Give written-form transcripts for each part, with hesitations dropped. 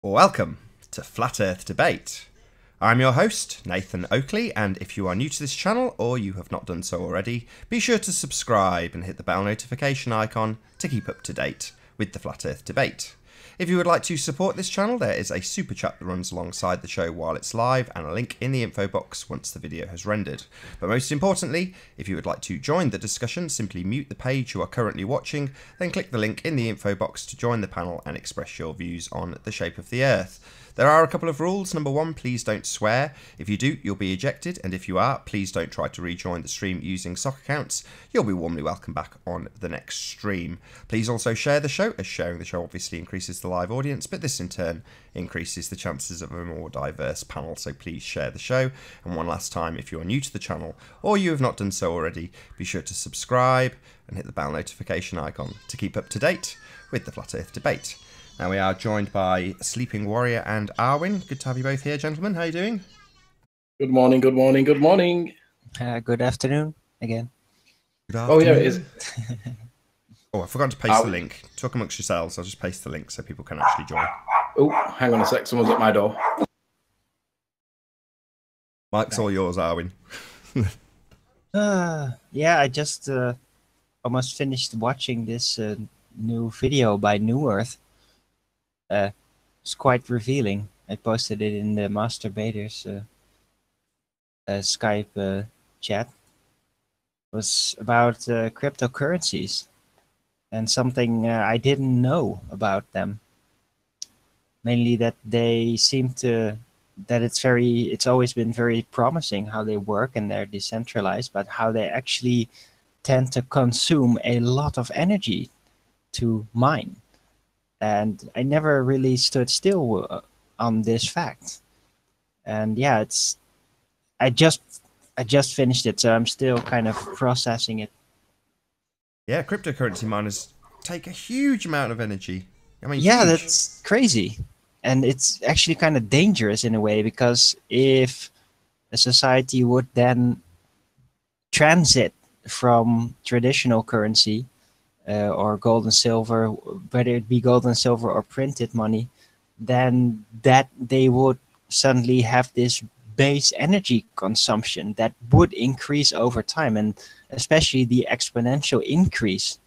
Welcome to Flat Earth Debate. I'm your host, Nathan Oakley, and if you are new to this channel or you have not done so already, be sure to subscribe and hit the bell notification icon to keep up to date with the Flat Earth Debate. If you would like to support this channel, there is a super chat that runs alongside the show while it's live and a link in the info box once the video has rendered. But most importantly, if you would like to join the discussion, simply mute the page you are currently watching, then click the link in the info box to join the panel and express your views on the shape of the Earth. There are a couple of rules. Number one, please don't swear. If you do, you'll be ejected, and if you are, please don't try to rejoin the stream using sock accounts. You'll be warmly welcome back on the next stream. Please also share the show, as sharing the show obviously increases the live audience, but this in turn increases the chances of a more diverse panel, so please share the show. And one last time, if you are new to the channel or you have not done so already, be sure to subscribe and hit the bell notification icon to keep up to date with the Flat Earth Debate. Now we are joined by Sleeping Warrior and Arwin. Good to have you both here, gentlemen. How are you doing? Good morning, good morning, good morning. Good afternoon again. Good afternoon. Oh, yeah, it is. Oh, I forgot to paste the link. Talk amongst yourselves. I'll just paste the link so people can actually join. Oh, hang on a sec. Someone's at my door. Mike's all yours, Arwin. Yeah, I just almost finished watching this new video by New Earth. It's quite revealing. I posted it in the Masturbators Skype chat. It was about cryptocurrencies and something I didn't know about them. Mainly that they seem to, that it's always been very promising how they work and they're decentralized, but how they actually tend to consume a lot of energy to mine. And I never really stood still on this fact. And yeah, I just finished it, so I'm still kind of processing it. Yeah, cryptocurrency miners take a huge amount of energy. I mean, yeah, huge. That's crazy. And it's actually kind of dangerous in a way, because if a society would then transit from traditional currency or gold and silver, whether it be gold and silver or printed money, then that they would suddenly have this base energy consumption that would increase over time, and especially the exponential increase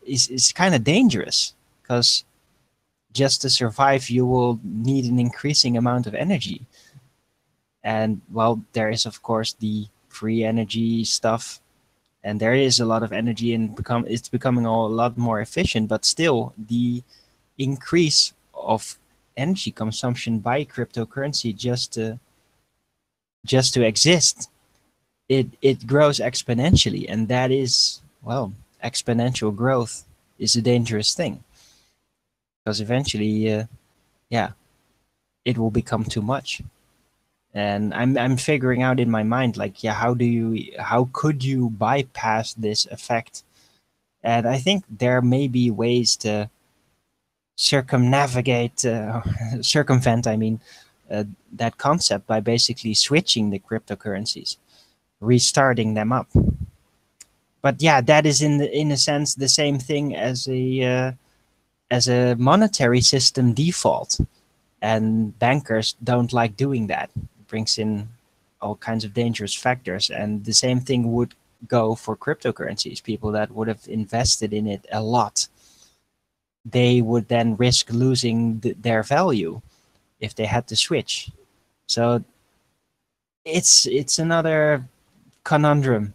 is kind of dangerous, because just to survive you will need an increasing amount of energy. And well, there is of course the free energy stuff, and there is a lot of energy and it's becoming a lot more efficient, but still the increase of energy consumption by cryptocurrency just to exist, it grows exponentially, and that is, well, exponential growth is a dangerous thing, because eventually yeah, it will become too much. And I'm figuring out in my mind, like, yeah, how could you bypass this effect? And I think there may be ways to circumvent, I mean, that concept by basically switching the cryptocurrencies, restarting them up. But yeah, that is in a sense the same thing as a monetary system default, and bankers don't like doing that. It brings in all kinds of dangerous factors, and the same thing would go for cryptocurrencies. People that would have invested in it a lot, they would then risk losing their value if they had to switch. So it's another conundrum.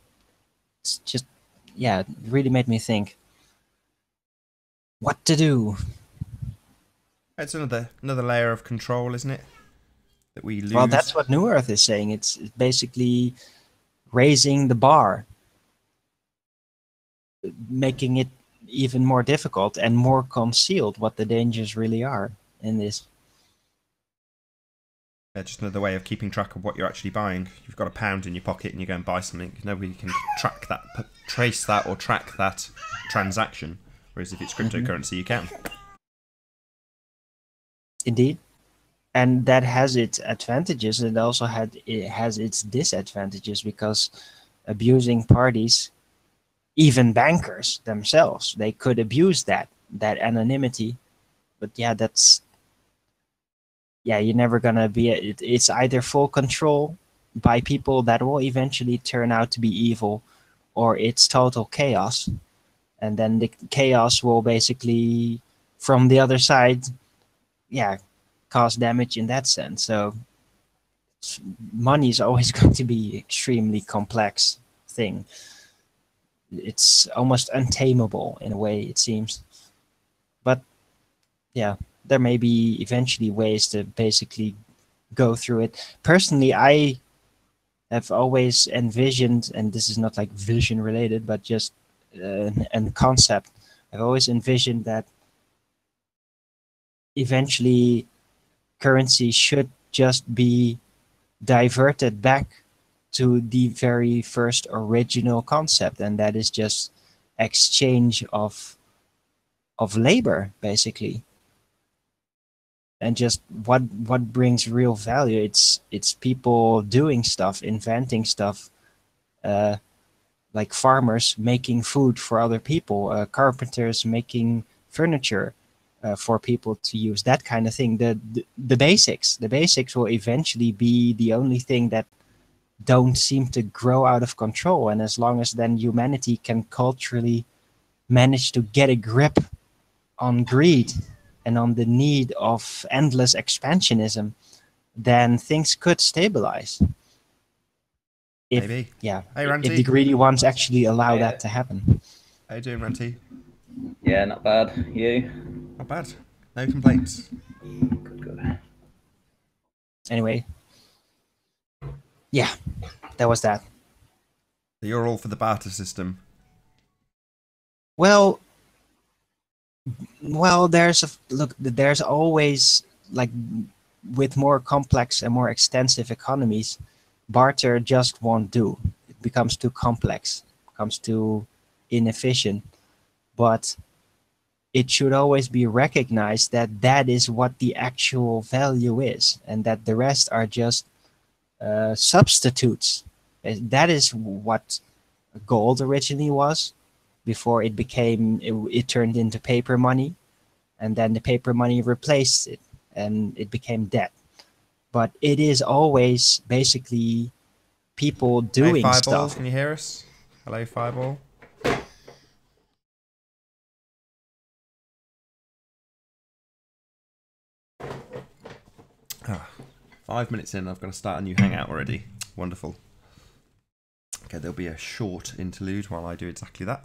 It's just, yeah, it really made me think what to do. It's another layer of control, isn't it? That we lose. Well, that's what New Earth is saying. It's basically raising the bar, making it even more difficult and more concealed what the dangers really are in this. Yeah, just another way of keeping track of what you're actually buying. You've got £1 in your pocket and you go and buy something. Nobody can track that, trace that, or track that transaction. Whereas if it's cryptocurrency, you can. Indeed. And that has its advantages. It also has its disadvantages, because abusing parties, even bankers themselves, they could abuse that anonymity. But yeah, that's yeah, you're never gonna be. It's either full control by people that will eventually turn out to be evil, or it's total chaos, and then the chaos will basically, from the other side, yeah, cause damage in that sense. So money is always going to be extremely complex thing. It's almost untamable in a way, it seems. But yeah, there may be eventually ways to basically go through it. Personally, I have always envisioned, and this is not like vision related, but just a concept. I've always envisioned that eventually currency should just be diverted back to the very first original concept, and that is just exchange of labor, basically. And just what brings real value, it's people doing stuff, inventing stuff, uh, like farmers making food for other people, carpenters making furniture for people to use, that kind of thing. The basics will eventually be the only thing that don't seem to grow out of control. And as long as then humanity can culturally manage to get a grip on greed and on the need of endless expansionism, then things could stabilize. If Maybe. yeah, Hey, if Ranty. the greedy ones actually allow Yeah. that to happen. How you doing, Ranty? Yeah, not bad. You? Not bad. No complaints. Good, good. Anyway, yeah, that was that. So you're all for the barter system. Well, there's a look. There's always, like, with more complex and more extensive economies, barter just won't do. It becomes too complex, becomes too inefficient. But it should always be recognized that that is what the actual value is, and that the rest are just substitutes. That is what gold originally was, before it turned into paper money, and then the paper money replaced it, and it became debt. But it is always basically people Hey, doing Fireball, stuff. can you hear us? Hello, Fireball. Ah, 5 minutes in, I've got to start a new hangout already. Wonderful. Okay, there'll be a short interlude while I do exactly that.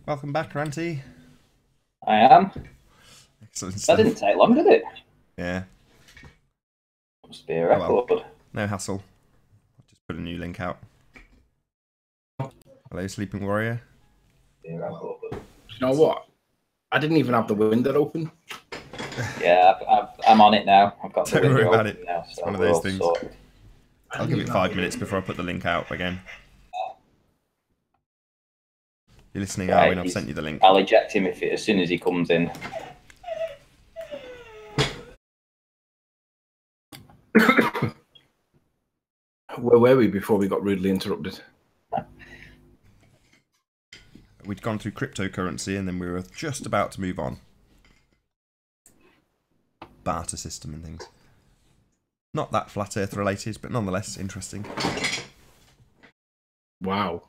Welcome back, Ranty. I am. Excellent That stuff. didn't take long, did it? Yeah, Must be a well. record. no hassle. I'll just put a new link out. Hello, Sleeping Warrior. Be a record. You know what? I didn't even have the window open. Yeah, I'm on it now. I've got the Don't worry window about open it. now. It's So one of we're those all things. sorted. I'll give it 5 minutes before I put the link out again. You're listening, Right, Arwin. I've sent you the link. I'll eject him as soon as he comes in. Where were we before we got rudely interrupted? We'd gone through cryptocurrency and then we were just about to move on. Barter system and things. Not that flat earth related, but nonetheless interesting. Wow.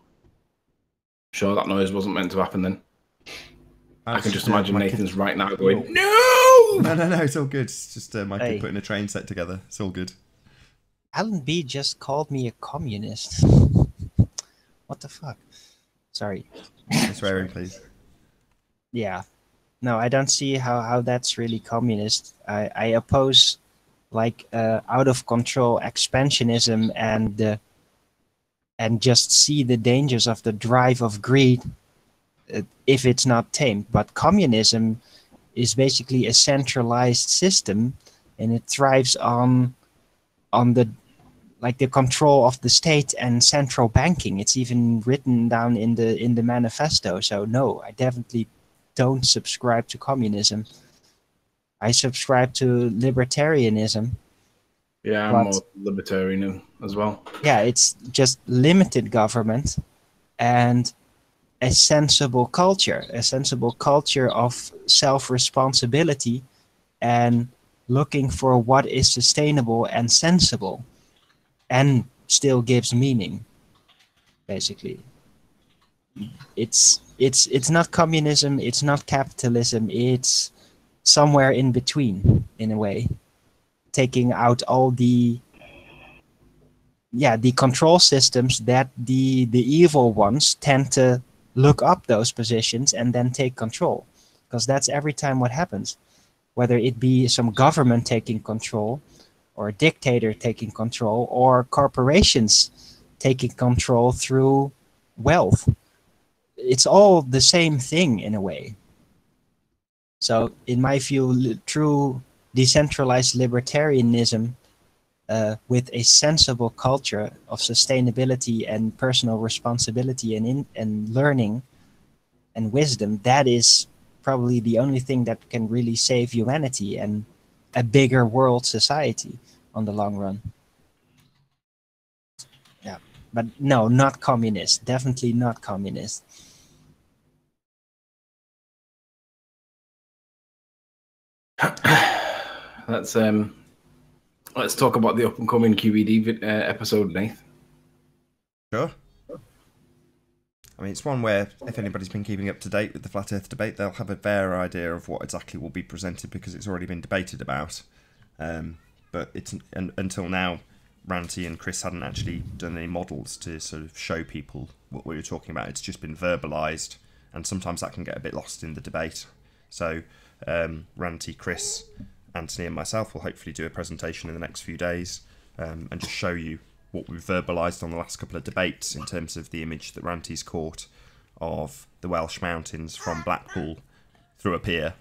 Sure, that noise wasn't meant to happen then. I can just imagine Nathan's right now going, no! No, it's all good. It's just my kid Hey. putting a train set together. It's all good. Alan B just called me a communist. What the fuck? Sorry. No swearing, please. Yeah. No, I don't see how that's really communist. I oppose like out of control expansionism and just see the dangers of the drive of greed if it's not tamed. But communism is basically a centralized system, and it thrives on the control of the state and central banking. It's even written down in the manifesto. So no, I definitely don't subscribe to communism. I subscribe to libertarianism. Yeah, I'm more libertarian as well. Yeah, it's just limited government and a sensible culture of self-responsibility and looking for what is sustainable and sensible and still gives meaning, basically. It's not communism, it's not capitalism, it's somewhere in between, in a way, taking out all the control systems that the evil ones tend to look up those positions and then take control, because that's every time what happens, whether it be some government taking control or a dictator taking control or corporations taking control through wealth. It's all the same thing in a way. So in my view, true decentralized libertarianism with a sensible culture of sustainability and personal responsibility and learning and wisdom, that is probably the only thing that can really save humanity and a bigger world society on the long run. Yeah, but no, not communist. Definitely not communist. Let's talk about the up and coming QED episode, Nath. Sure. I mean, it's one where if anybody's been keeping up to date with the Flat Earth debate, they'll have a fair idea of what exactly will be presented because it's already been debated about. But until now, Ranty and Chris hadn't actually done any models to sort of show people what we were talking about. It's just been verbalised, and sometimes that can get a bit lost in the debate. So Ranty, Chris, Anthony and myself will hopefully do a presentation in the next few days and just show you what we've verbalised on the last couple of debates in terms of the image that Ranty's caught of the Welsh mountains from Blackpool through a pier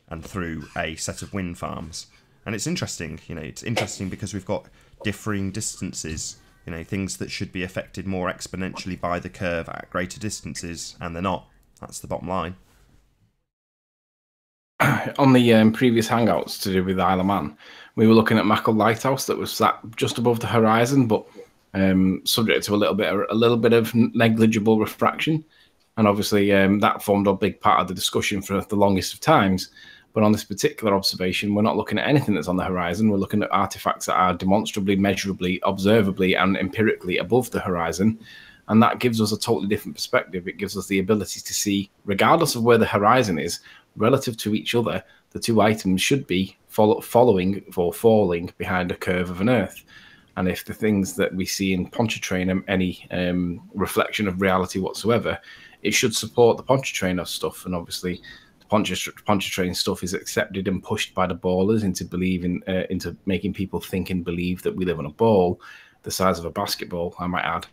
and through a set of wind farms. And it's interesting, it's interesting because we've got differing distances, things that should be affected more exponentially by the curve at greater distances, and they're not. That's the bottom line. On the previous hangouts to do with the Isle of Man, we were looking at Mackle Lighthouse that was sat just above the horizon, but subject to a little bit of negligible refraction, and obviously that formed a big part of the discussion for the longest of times. But on this particular observation, we're not looking at anything that's on the horizon. We're looking at artifacts that are demonstrably, measurably, observably, and empirically above the horizon. And that gives us a totally different perspective. It gives us the ability to see, regardless of where the horizon is, relative to each other, the two items should be following or falling behind a curve of an Earth. And if the things that we see in Pontchartrain are any reflection of reality whatsoever, it should support the Pontchartrain stuff. And obviously, Pontchartrain stuff is accepted and pushed by the ballers into making people think and believe that we live on a ball the size of a basketball, I might add.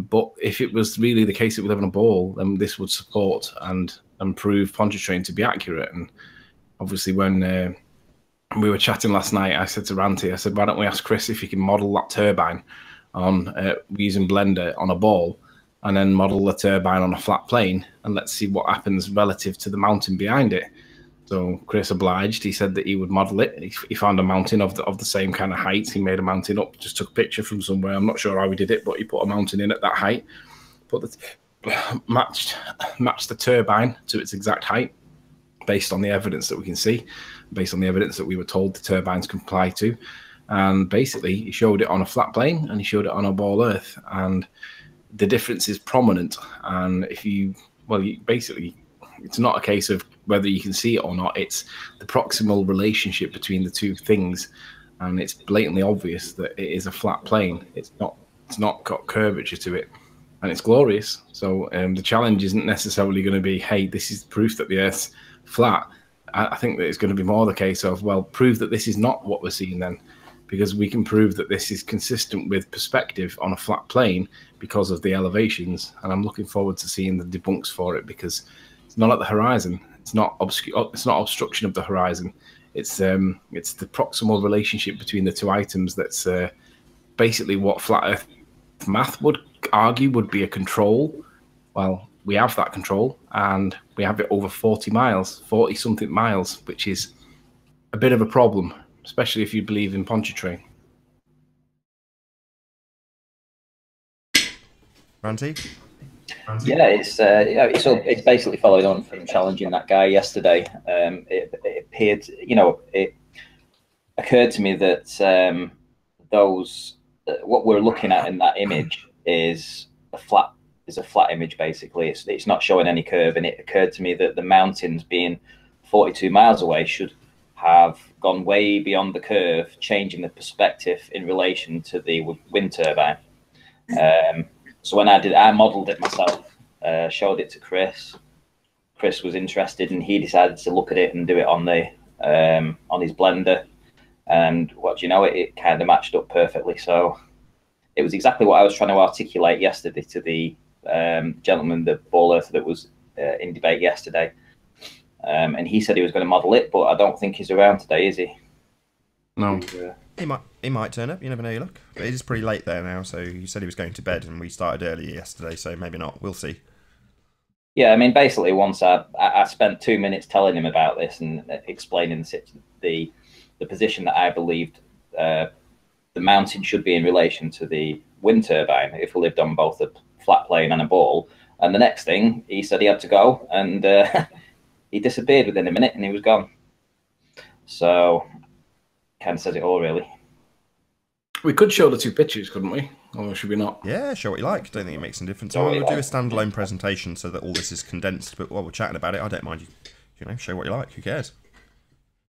But if it was really the case that we live on a ball, then this would support and prove Pontchartrain to be accurate. And obviously, when we were chatting last night. I said to Ranty, I said, why don't we ask Chris if he can model that turbine on using Blender on a ball, and then model the turbine on a flat plane, and let's see what happens relative to the mountain behind it. So Chris obliged. He said that he would model it. He found a mountain of the same kind of height. He made a mountain up, just took a picture from somewhere. I'm not sure how he did it, but he put a mountain in at that height. Matched the turbine to its exact height based on the evidence that we can see, based on the evidence that we were told the turbines comply to. And basically, he showed it on a flat plane and he showed it on a ball earth. And the difference is prominent. And basically, it's not a case of whether you can see it or not. It's the proximal relationship between the two things. And it's blatantly obvious that it is a flat plane. It's not got curvature to it. And it's glorious. So the challenge isn't necessarily going to be, hey, this is proof that the Earth's flat. I think that it's going to be more the case of, well, prove that this is not what we're seeing then, because we can prove that this is consistent with perspective on a flat plane because of the elevations. And I'm looking forward to seeing the debunks for it, because it's not at the horizon. It's not obstruction of the horizon. It's the proximal relationship between the two items that's basically what flat Earth math would argue would be a control. Well, we have that control, and we have it over 40 something miles, which is a bit of a problem, especially if you believe in Pontchartrain. Ranty? Yeah, it's basically following on from challenging that guy yesterday. It appeared, it occurred to me that what we're looking at in that image is a flat image. Basically, it's not showing any curve, and it occurred to me that the mountains being 42 miles away should have gone way beyond the curve, changing the perspective in relation to the wind turbine. So when I modeled it myself, showed it to Chris. Chris was interested, and he decided to look at it and do it on his Blender. And what do you know, it kind of matched up perfectly. So it was exactly what I was trying to articulate yesterday to the gentleman, the ball earther that was in debate yesterday. And he said he was going to model it, but I don't think he's around today, is he? No. He might turn up. You never know your luck. But it is pretty late there now, so he said he was going to bed, and we started early yesterday, so maybe not. We'll see. Yeah, I mean, basically, once I spent 2 minutes telling him about this and explaining the position that I believed the mountain should be in relation to the wind turbine if we lived on both a flat plane and a ball. And the next thing, he said he had to go, and he disappeared within a minute, and he was gone. So, kind of says it all, really. We could show the two pictures, couldn't we? Or should we not? Yeah, show what you like. Don't think it makes any difference. We'll do a standalone presentation so that all this is condensed. But while we're chatting about it, I don't mind you show what you like. Who cares?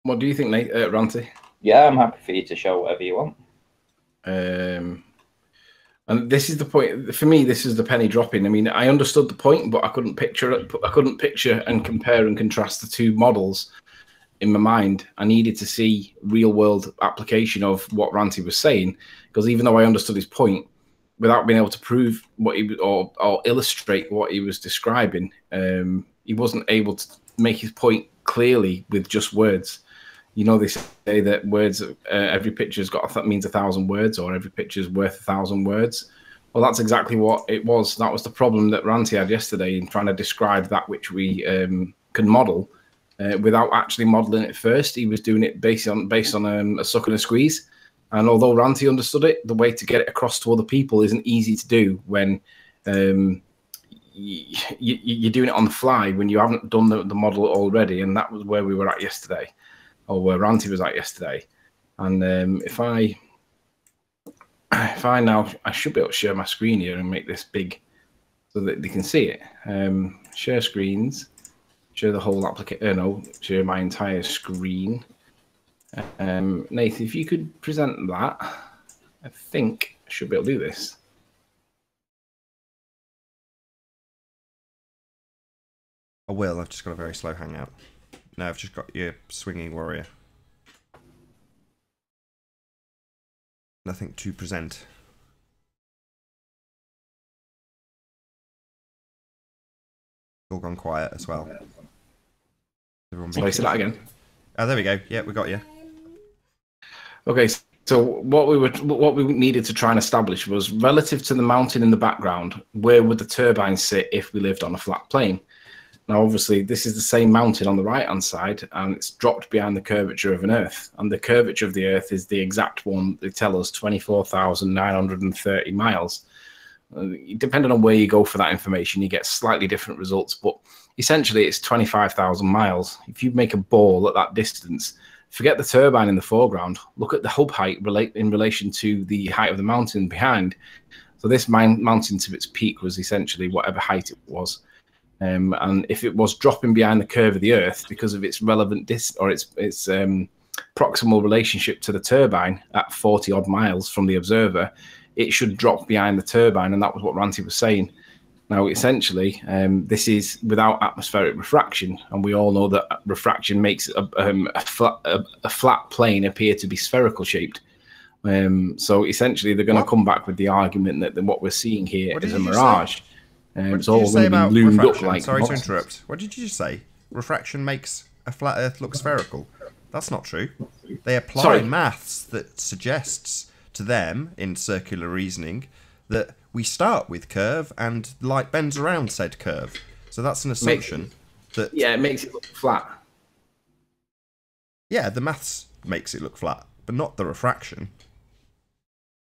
What do you think, Nate, Ranty? Yeah, I'm happy for you to show whatever you want. And this is the point for me. This is the penny dropping. I mean, I understood the point, but I couldn't picture it. I couldn't picture and compare and contrast the two models in my mind. I needed to see real world application of what Ranty was saying, because even though I understood his point, without being able to prove what he or illustrate what he was describing, he wasn't able to make his point clearly with just words. You know, they say that words, every picture's means 1,000 words, or every picture's worth 1,000 words. Well, that's exactly what it was. That was the problem that Ranty had yesterday in trying to describe that which we can model without actually modeling it first. He was doing it based on a suck and a squeeze. And although Ranty understood it, the way to get it across to other people isn't easy to do when you're doing it on the fly, when you haven't done the model already. And that was where we were at yesterday, or where Ranty was at yesterday. And if I now, I should be able to share my screen here and make this big so that they can see it. Share screens, share the whole application, no, share my entire screen. Nathan, if you could present that, I think I should be able to do this. I will. I've just got a very slow hangout. No, I've just got your swinging warrior. Nothing to present. All gone quiet as well. Sorry, say that again. Oh, there we go. Yeah, we got you. Okay, so what we needed to try and establish was relative to the mountain in the background, where would the turbine sit if we lived on a flat plane? Now, obviously, this is the same mountain on the right-hand side, and it's dropped behind the curvature of an Earth. And the curvature of the Earth is the exact one, they tell us, 24,930 miles. Depending on where you go for that information, you get slightly different results, but essentially it's 25,000 miles. If you make a ball at that distance, forget the turbine in the foreground, look at the hub height in relation to the height of the mountain behind. So this mountain to its peak was essentially whatever height it was. And if it was dropping behind the curve of the Earth because of its relevant its proximal relationship to the turbine at 40 odd miles from the observer, it should drop behind the turbine, and that was what Ranty was saying. Now, essentially, this is without atmospheric refraction, and we all know that refraction makes a flat plane appear to be spherical shaped. So essentially, they're going to come back with the argument that what we're seeing here is a mirage. It's all going to be loomed up like. Sorry to interrupt. What did you say? Refraction makes a flat Earth look spherical. That's not true. They apply maths that suggests to them, in circular reasoning, that we start with curve and light bends around said curve. So that's an assumption that... Yeah, it makes it look flat. Yeah, the maths makes it look flat, but not the refraction.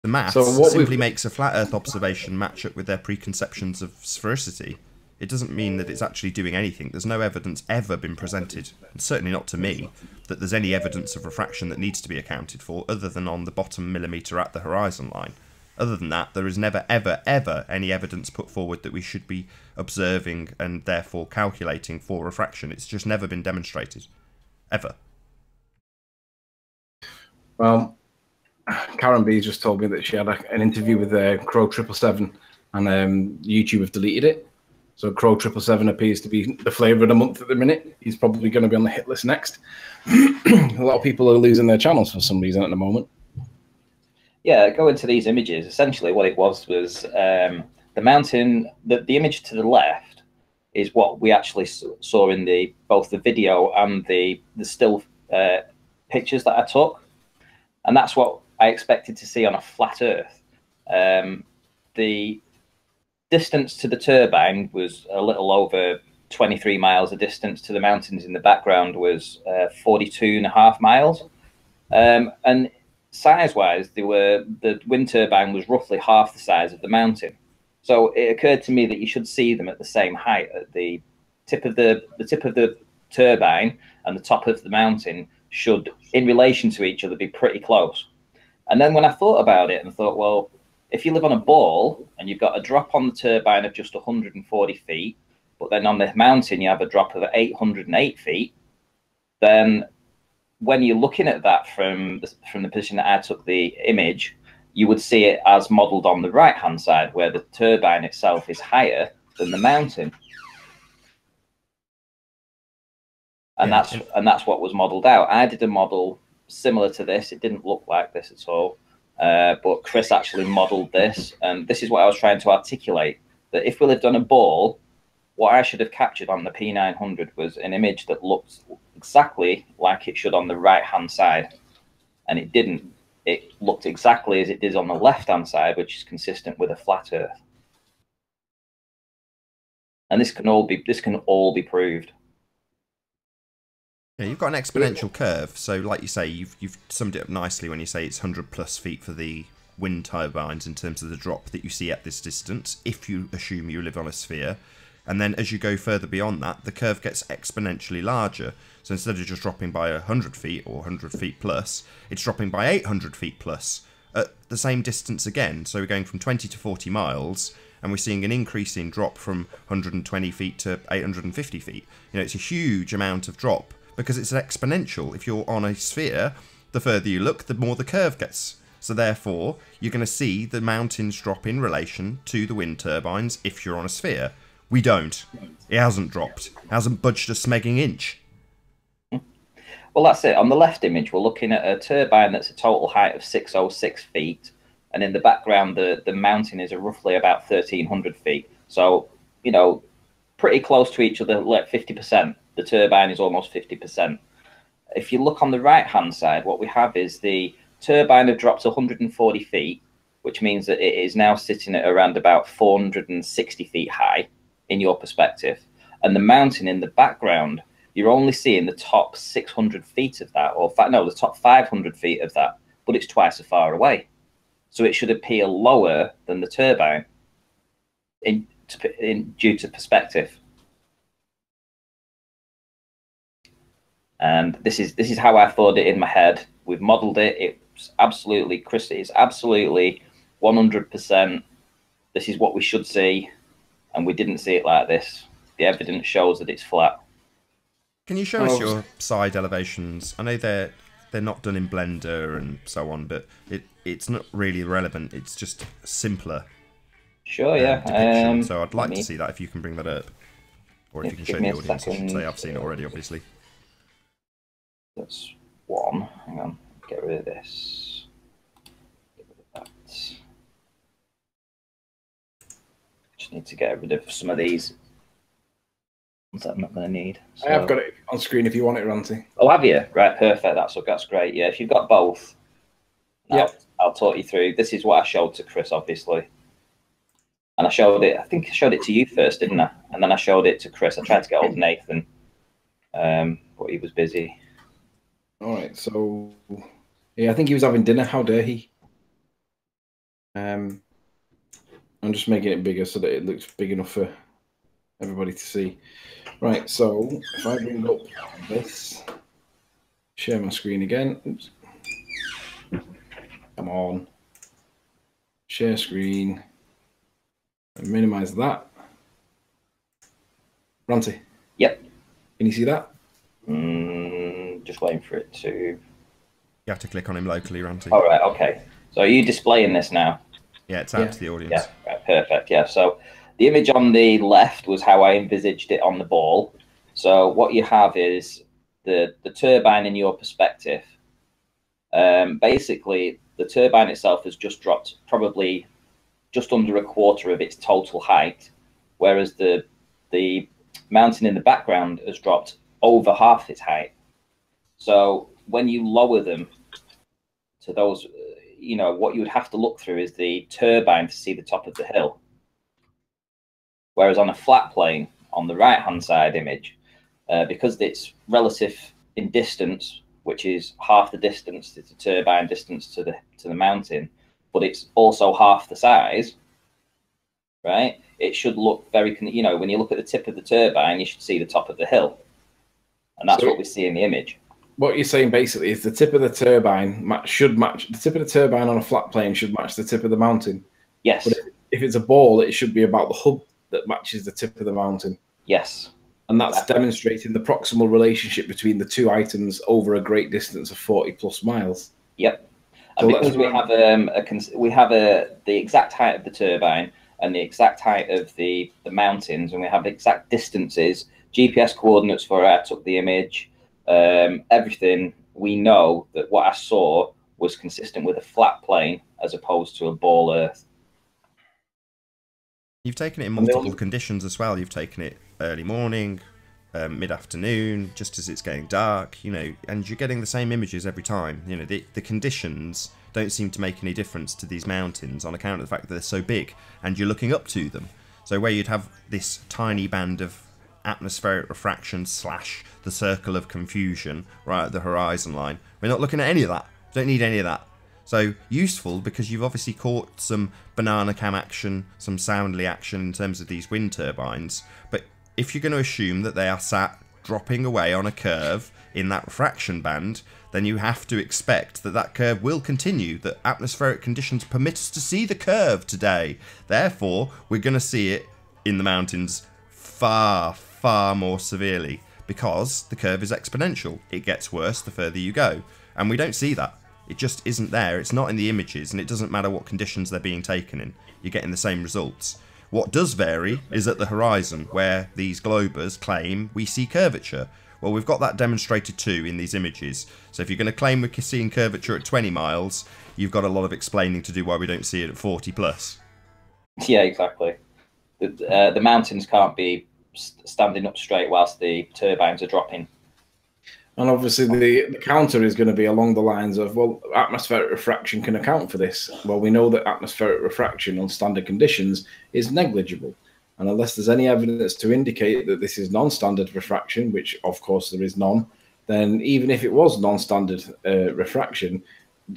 The maths simply makes a flat Earth observation match up with their preconceptions of sphericity. It doesn't mean that it's actually doing anything. There's no evidence ever been presented, and certainly not to me, that there's any evidence of refraction that needs to be accounted for other than on the bottom millimetre at the horizon line. Other than that, there is never, ever, ever any evidence put forward that we should be observing and therefore calculating for refraction. It's just never been demonstrated. Ever. Well, Karen B just told me that she had an interview with Crow 777 and YouTube have deleted it. So Crow 777 appears to be the flavour of the month at the minute. He's probably going to be on the hit list next. A lot of people are losing their channels for some reason at the moment. Yeah, go into these images. Essentially what it was the mountain, the image to the left is what we actually saw in both the video and the still pictures that I took. And that's what I expected to see on a flat Earth. The distance to the turbine was a little over 23 miles. The distance to the mountains in the background was 42.5 miles. And size-wise, the wind turbine was roughly half the size of the mountain. So it occurred to me that you should see them at the same height. At the tip of the turbine and the top of the mountain should, in relation to each other, be pretty close. And then when I thought about it and thought, well, if you live on a ball and you've got a drop on the turbine of just 140 feet, but then on the mountain you have a drop of 808 feet, then when you're looking at that from the position that I took the image, you would see it as modelled on the right-hand side, where the turbine itself is higher than the mountain. And that's what was modelled out. I did a model similar to this. It didn't look like this at all. But Chris actually modelled this, and this is what I was trying to articulate, that if we lived on a ball, what I should have captured on the P900 was an image that looked exactly like it should on the right-hand side, and it didn't. It looked exactly as it did on the left-hand side, which is consistent with a flat Earth. And this can all be proved. Yeah, you've got an exponential curve, so like you say, you've summed it up nicely when you say it's 100+ feet for the wind turbines in terms of the drop that you see at this distance, if you assume you live on a sphere. And then as you go further beyond that, the curve gets exponentially larger. So instead of just dropping by 100 feet or 100 feet plus, it's dropping by 800 feet plus at the same distance again. So we're going from 20 to 40 miles, and we're seeing an increase in drop from 120 feet to 850 feet. You know, it's a huge amount of drop, because it's exponential. If you're on a sphere, the further you look, the more the curve gets. So therefore, you're going to see the mountains drop in relation to the wind turbines if you're on a sphere. We don't. It hasn't dropped. It hasn't budged a smegging inch. Well, that's it. On the left image, we're looking at a turbine that's a total height of 606 feet. And in the background, the mountain is roughly about 1,300 feet. So, you know, pretty close to each other, like 50%. The turbine is almost 50%. If you look on the right-hand side, what we have is the turbine had dropped 140 feet, which means that it is now sitting at around about 460 feet high in your perspective. And the mountain in the background, you're only seeing the top 600 feet of that, or no, the top 500 feet of that, but it's twice as far away. So it should appear lower than the turbine due to perspective. And this is how I thought it in my head. We've modelled it. It's absolutely 100%. This is what we should see, and we didn't see it like this. The evidence shows that it's flat. Can you show us your side elevations? I know they're not done in Blender and so on, but it's not really relevant. It's just simpler. Sure, yeah. Depiction. So I'd like to see that if you can bring that up, or if you can show the audience. I should say I've seen it already, obviously. That's one. Hang on. Get rid of this. Get rid of that. Just need to get rid of some of these ones that I'm not going to need. So, I have got it on screen if you want it, Ranty. Oh, have you? Right, perfect. That's great. Yeah, if you've got both, yeah, I'll talk you through. This is what I showed to Chris, obviously. And I think I showed it to you first, didn't I? And then I showed it to Chris. I tried to get hold of Nathan, but he was busy. All right, so yeah, I think he was having dinner. How dare he? I'm just making it bigger so that it looks big enough for everybody to see. Right, so if I bring up this, share my screen again. Oops. Come on. Share screen. And minimize that. Ranty. Yep. Can you see that? Just waiting for it to... You have to click on him locally, Ranty. All right, okay. So are you displaying this now? Yeah, it's out to the audience. Yeah, right, perfect. Yeah, so the image on the left was how I envisaged it on the ball. So what you have is the turbine in your perspective. Basically, the turbine itself has just dropped probably just under a quarter of its total height, whereas the mountain in the background has dropped over half its height. So when you lower them to those, what you would have to look through is the turbine to see the top of the hill. Whereas on a flat plane, on the right-hand side image, because it's relative in distance, which is half the distance to the turbine distance to the mountain, but it's also half the size, right? It should look very, when you look at the tip of the turbine, you should see the top of the hill. And that's what we see in the image. What you're saying basically is the tip of the turbine should match, the tip of the turbine on a flat plane should match the tip of the mountain. Yes. But if it's a ball, it should be about the hub that matches the tip of the mountain. Yes. And that's demonstrating the proximal relationship between the two items over a great distance of 40 plus miles. Yep. And so because we have the exact height of the turbine and the exact height of the mountains, and we have exact distances, GPS coordinates for where I took the image, everything, we know that what I saw was consistent with a flat plane as opposed to a ball Earth. You've taken it in multiple conditions as well. You've taken it early morning, mid-afternoon, just as it's getting dark, and you're getting the same images every time. The conditions don't seem to make any difference to these mountains on account of the fact that they're so big and you're looking up to them. So where you'd have this tiny band of atmospheric refraction / the circle of confusion right at the horizon line, we're not looking at any of that. Don't need any of that. So useful because you've obviously caught some banana cam action, some soundly action in terms of these wind turbines. But if you're going to assume that they are sat dropping away on a curve in that refraction band, then you have to expect that that curve will continue, that atmospheric conditions permit us to see the curve today. Therefore, we're going to see it in the mountains far, far more severely because the curve is exponential. It gets worse the further you go. And we don't see that. It just isn't there. It's not in the images, and it doesn't matter what conditions they're being taken in. You're getting the same results. What does vary is at the horizon, where these globers claim we see curvature. Well, we've got that demonstrated too in these images. So if you're going to claim we're seeing curvature at 20 miles, you've got a lot of explaining to do why we don't see it at 40 plus. Yeah, exactly. The mountains can't be standing up straight whilst the turbines are dropping. And obviously, the counter is going to be along the lines of, well, atmospheric refraction can account for this. Well, we know that atmospheric refraction on standard conditions is negligible. And unless there's any evidence to indicate that this is non-standard refraction, which of course there is none, then even if it was non-standard refraction,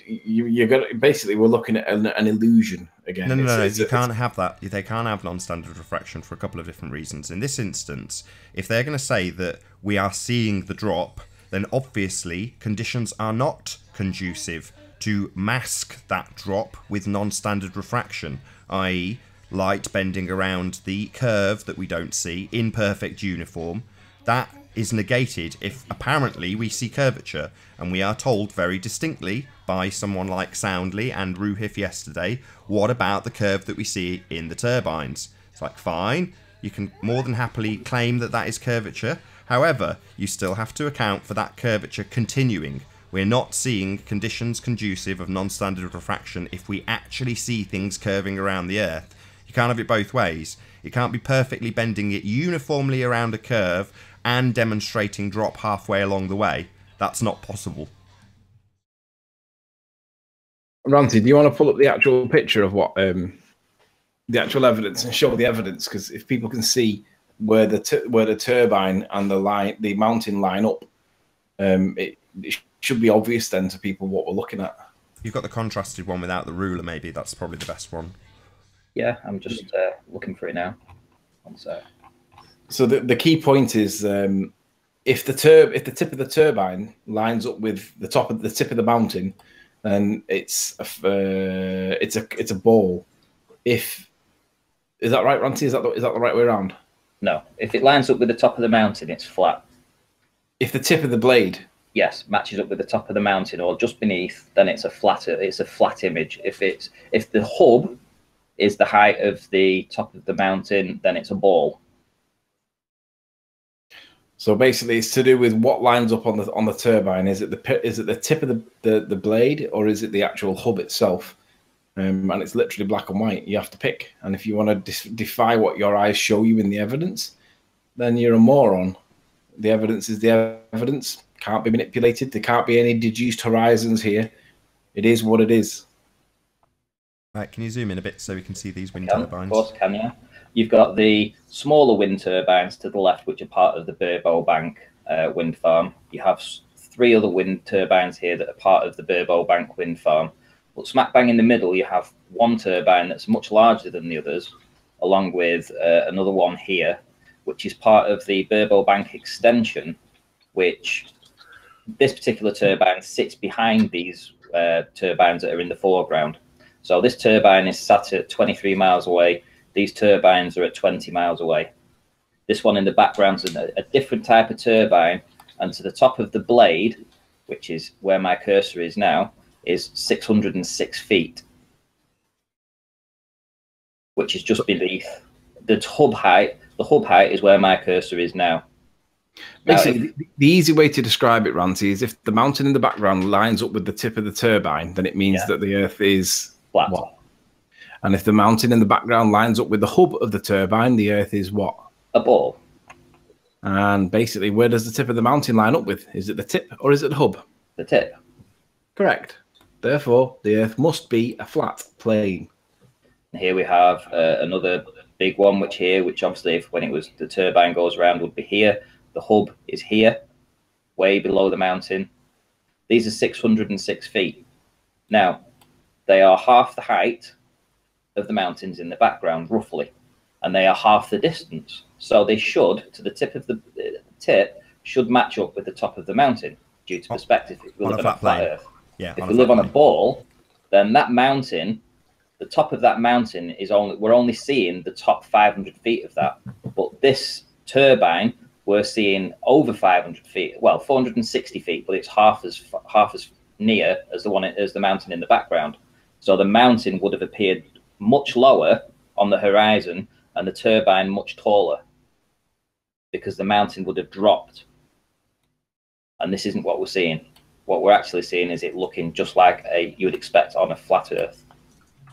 you're going to, basically we're looking at an illusion again. No. You can't have that. They can't have non-standard refraction for a couple of different reasons. In this instance, if they're going to say that we are seeing the drop, then obviously conditions are not conducive to mask that drop with non-standard refraction, i.e. light bending around the curve that we don't see in perfect uniform. That is negated if apparently we see curvature, and we are told very distinctly by someone like Soundly and Ruhif yesterday, what about the curve that we see in the turbines? It's like, fine, you can more than happily claim that that is curvature. However, you still have to account for that curvature continuing. We're not seeing conditions conducive of non-standard refraction if we actually see things curving around the Earth. You can't have it both ways. You can't be perfectly bending it uniformly around a curve and demonstrating drop halfway along the way. That's not possible. Ranty, do you want to pull up the actual picture of what the actual evidence and show the evidence? Because if people can see where the turbine and the mountain line up, it should be obvious then to people what we're looking at. You've got the contrasted one without the ruler, maybe. That's probably the best one. Yeah, I'm just looking for it now. So the key point is if the tip of the turbine lines up with the tip of the mountain, then it's a ball. Is that right, Ranty? Is that the right way around? No, if it lines up with the top of the mountain, it's flat. If the tip of the blade, yes, matches up with the top of the mountain or just beneath, then it's a flat image. If the hub is the height of the top of the mountain, then it's a ball. So basically, it's to do with what lines up on the turbine. Is it the tip of the blade, or is it the actual hub itself? And it's literally black and white. You have to pick. And if you want to defy what your eyes show you in the evidence, then you're a moron. The evidence is the evidence. Can't be manipulated. There can't be any deduced horizons here. It is what it is. Right, can you zoom in a bit so we can see these wind turbines? Of course, can you? You've got the smaller wind turbines to the left, which are part of the Burbo Bank wind farm. You have 3 other wind turbines here that are part of the Burbo Bank wind farm. But smack bang in the middle, you have one turbine that's much larger than the others, along with another one here, which is part of the Burbo Bank extension, which this particular turbine sits behind these turbines that are in the foreground. So this turbine is sat at 23 miles away. These turbines are at 20 miles away. This one in the background is a different type of turbine, and to the top of the blade, which is where my cursor is now, is 606 feet, which is just beneath the hub height. The hub height is where my cursor is now. Basically, the easy way to describe it, Ranty, is if the mountain in the background lines up with the tip of the turbine, then it means that the Earth is flat. What? And if the mountain in the background lines up with the hub of the turbine, the Earth is what? A ball. And basically, where does the tip of the mountain line up with? Is it the tip or is it the hub? The tip. Correct. Therefore, the Earth must be a flat plane. Here we have another big one, which obviously, if when it was the turbine goes around, would be here. The hub is here, way below the mountain. These are 606 feet. Now, they are half the height of the mountains in the background, roughly, and they are half the distance. So they should, to the tip of the tip, should match up with the top of the mountain due to perspective. If we live on a flat Earth, if we live on a ball, then that mountain, the top of that mountain is we're only seeing the top 500 feet of that. But this turbine, we're seeing over 500 feet, well, 460 feet, but it's half as near as the mountain in the background. So the mountain would have appeared much lower on the horizon and the turbine much taller, because the mountain would have dropped. And this isn't what we're seeing. What we're actually seeing is it looking just like you would expect on a flat Earth.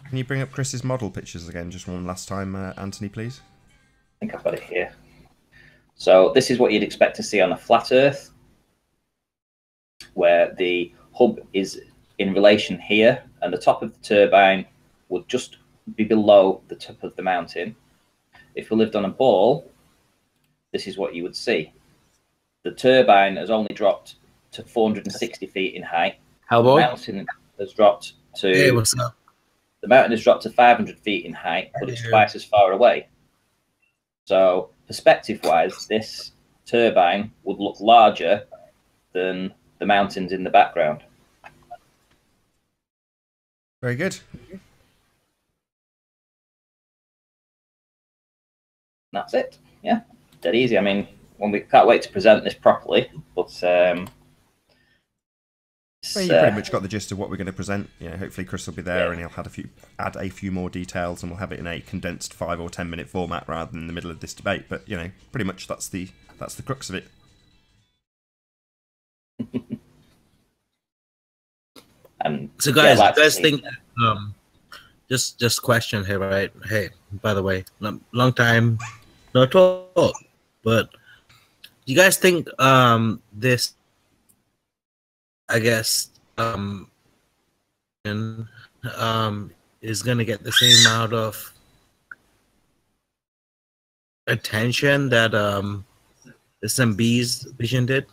Can you bring up Chris's model pictures again just one last time, Anthony, please? I think I've got it here. So this is what you'd expect to see on a flat Earth. where the hub is in relation here, and the top of the turbine would just be below the top of the mountain. If we lived on a ball, this is what you would see. The turbine has only dropped to 460 feet in height. Hellboy? The mountain has dropped to Hey, what's up? The mountain has dropped to 500 feet in height, but it's twice as far away. So perspective-wise, this turbine would look larger than the mountains in the background. Very good. That's it. Yeah, dead easy. I mean, we can't wait to present this properly, but Well, you pretty much got the gist of what we're going to present. You know, hopefully Chris will be there, and he'll add a few more details, and we'll have it in a condensed 5 or 10 minute format rather than in the middle of this debate. But you know, pretty much that's the crux of it. So guys, you guys think just question here, right? Hey, by the way, long time no talk, but do you guys think this, I guess, is gonna get the same amount of attention that the SMB's vision did?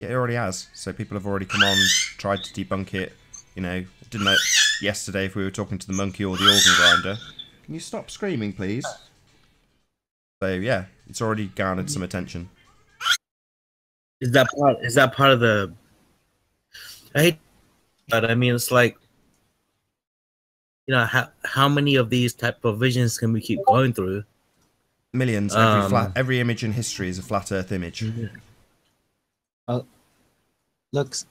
Yeah, it already has. So people have already come on, tried to debunk it. You know, didn't know yesterday if we were talking to the monkey or the organ grinder. Can you stop screaming, please? So yeah, it's already garnered some attention. Is that part of the? I hate, but I mean, it's like, you know, how many of these type of visions can we keep going through? Millions. Every image in history is a flat Earth image. Well, looks.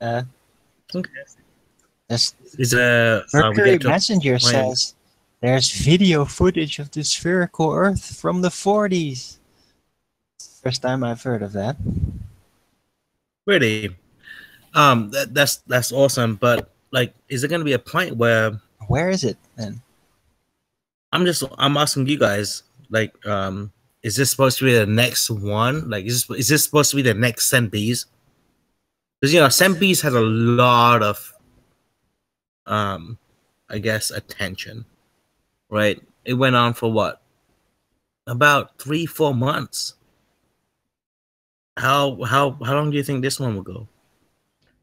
Okay. Mercury Messenger says there's video footage of the spherical Earth from the 40s. First time I've heard of that. Really? That's awesome. But like, is there gonna be a point where is it then? I'm asking you guys, like, is this supposed to be the next one? Like, is this supposed to be the next SMBs? Because, you know, SMBs had a lot of, I guess, attention, right? It went on for what? About 3-4 months. How long do you think this one will go?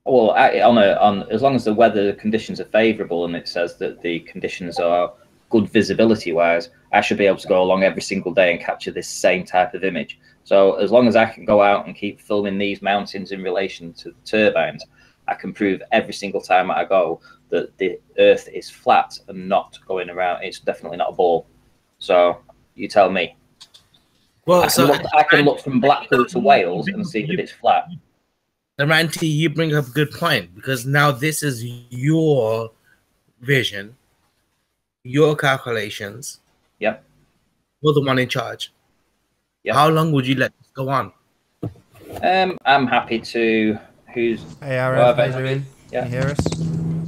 Well, on as long as the weather conditions are favourable and it says that the conditions are good visibility-wise, I should be able to go along every single day and capture this same type of image. So as long as I can go out and keep filming these mountains in relation to the turbines, I can prove every single time I go that the Earth is flat and not going around. It's definitely not a ball. So you tell me. Well, I can look from Blackpool to Wales and see that it's flat. Ranty, you bring up a good point, because now this is your vision, your calculations. Yep. You're the one in charge. Yep. How long would you let this go on? I'm happy to. Hey, Aaron, how you doing? Yeah. Can you hear us?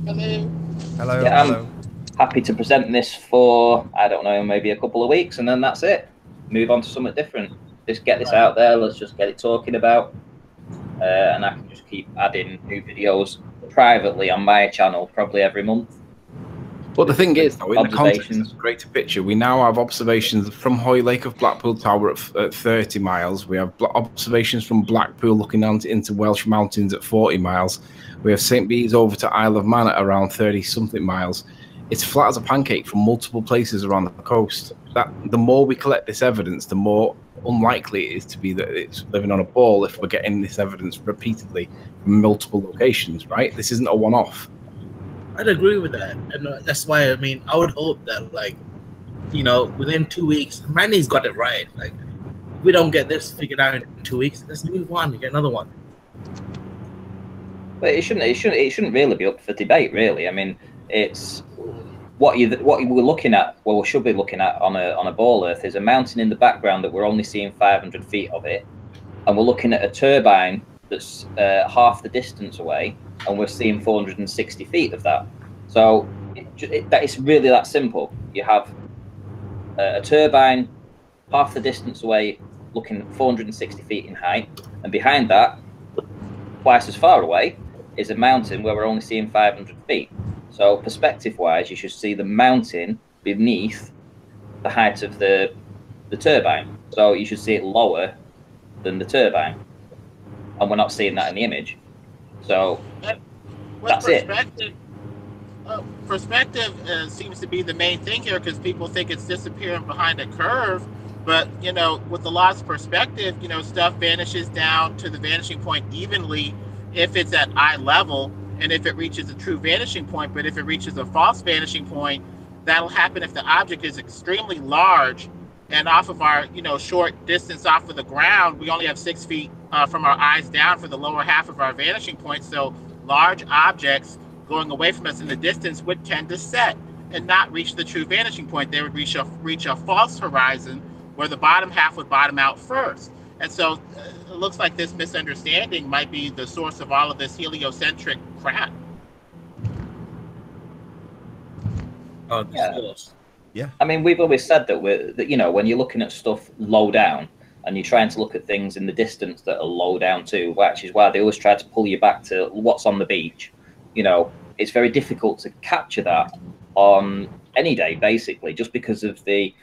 Hello. Hello. Yeah, hello. I'm happy to present this for, I don't know, maybe a couple of weeks, and then that's it. Move on to something different. Just get this out there. Let's just get it talking about. And I can just keep adding new videos privately on my channel, probably every month. But the thing is, though, in the context of the greater picture, we now have observations from Hoy Lake of Blackpool Tower at 30 miles. We have observations from Blackpool looking out into Welsh Mountains at 40 miles. We have St. Bees over to Isle of Man at around 30-something miles. It's flat as a pancake from multiple places around the coast. That the more we collect this evidence, the more unlikely it is to be that it's living on a ball if we're getting this evidence repeatedly from multiple locations, right? This isn't a one-off. I'd agree with that, and that's why, I mean, I would hope that, like, you know, within 2 weeks, Randy's got it right. Like, we don't get this figured out in 2 weeks, let's move on and get another one. But it shouldn't really be up for debate, really. I mean, it's what we're looking at. Well, we should be looking at on a ball Earth is a mountain in the background that we're only seeing 500 feet of it, and we're looking at a turbine that's half the distance away, and we're seeing 460 feet of that. So it's really that simple. You have a turbine half the distance away looking 460 feet in height, and behind that, twice as far away, is a mountain where we're only seeing 500 feet. So perspective-wise, you should see the mountain beneath the height of the turbine. So you should see it lower than the turbine. And we're not seeing that in the image. So that's perspective, it. Perspective seems to be the main thing here, because people think it's disappearing behind a curve. But, with the lost perspective, stuff vanishes down to the vanishing point evenly if it's at eye level and if it reaches a true vanishing point. But if it reaches a false vanishing point, that'll happen if the object is extremely large, and off of our, short distance off of the ground, we only have 6 feet from our eyes down for the lower half of our vanishing point. So large objects going away from us in the distance would tend to set and not reach the true vanishing point. They would reach a false horizon where the bottom half would bottom out first. And so it looks like this misunderstanding might be the source of all of this heliocentric crap. Yeah. I mean, we've always said that when you're looking at stuff low down and you're trying to look at things in the distance that are low down too, which is why they always try to pull you back to what's on the beach. It's very difficult to capture that on any day, basically, just because of the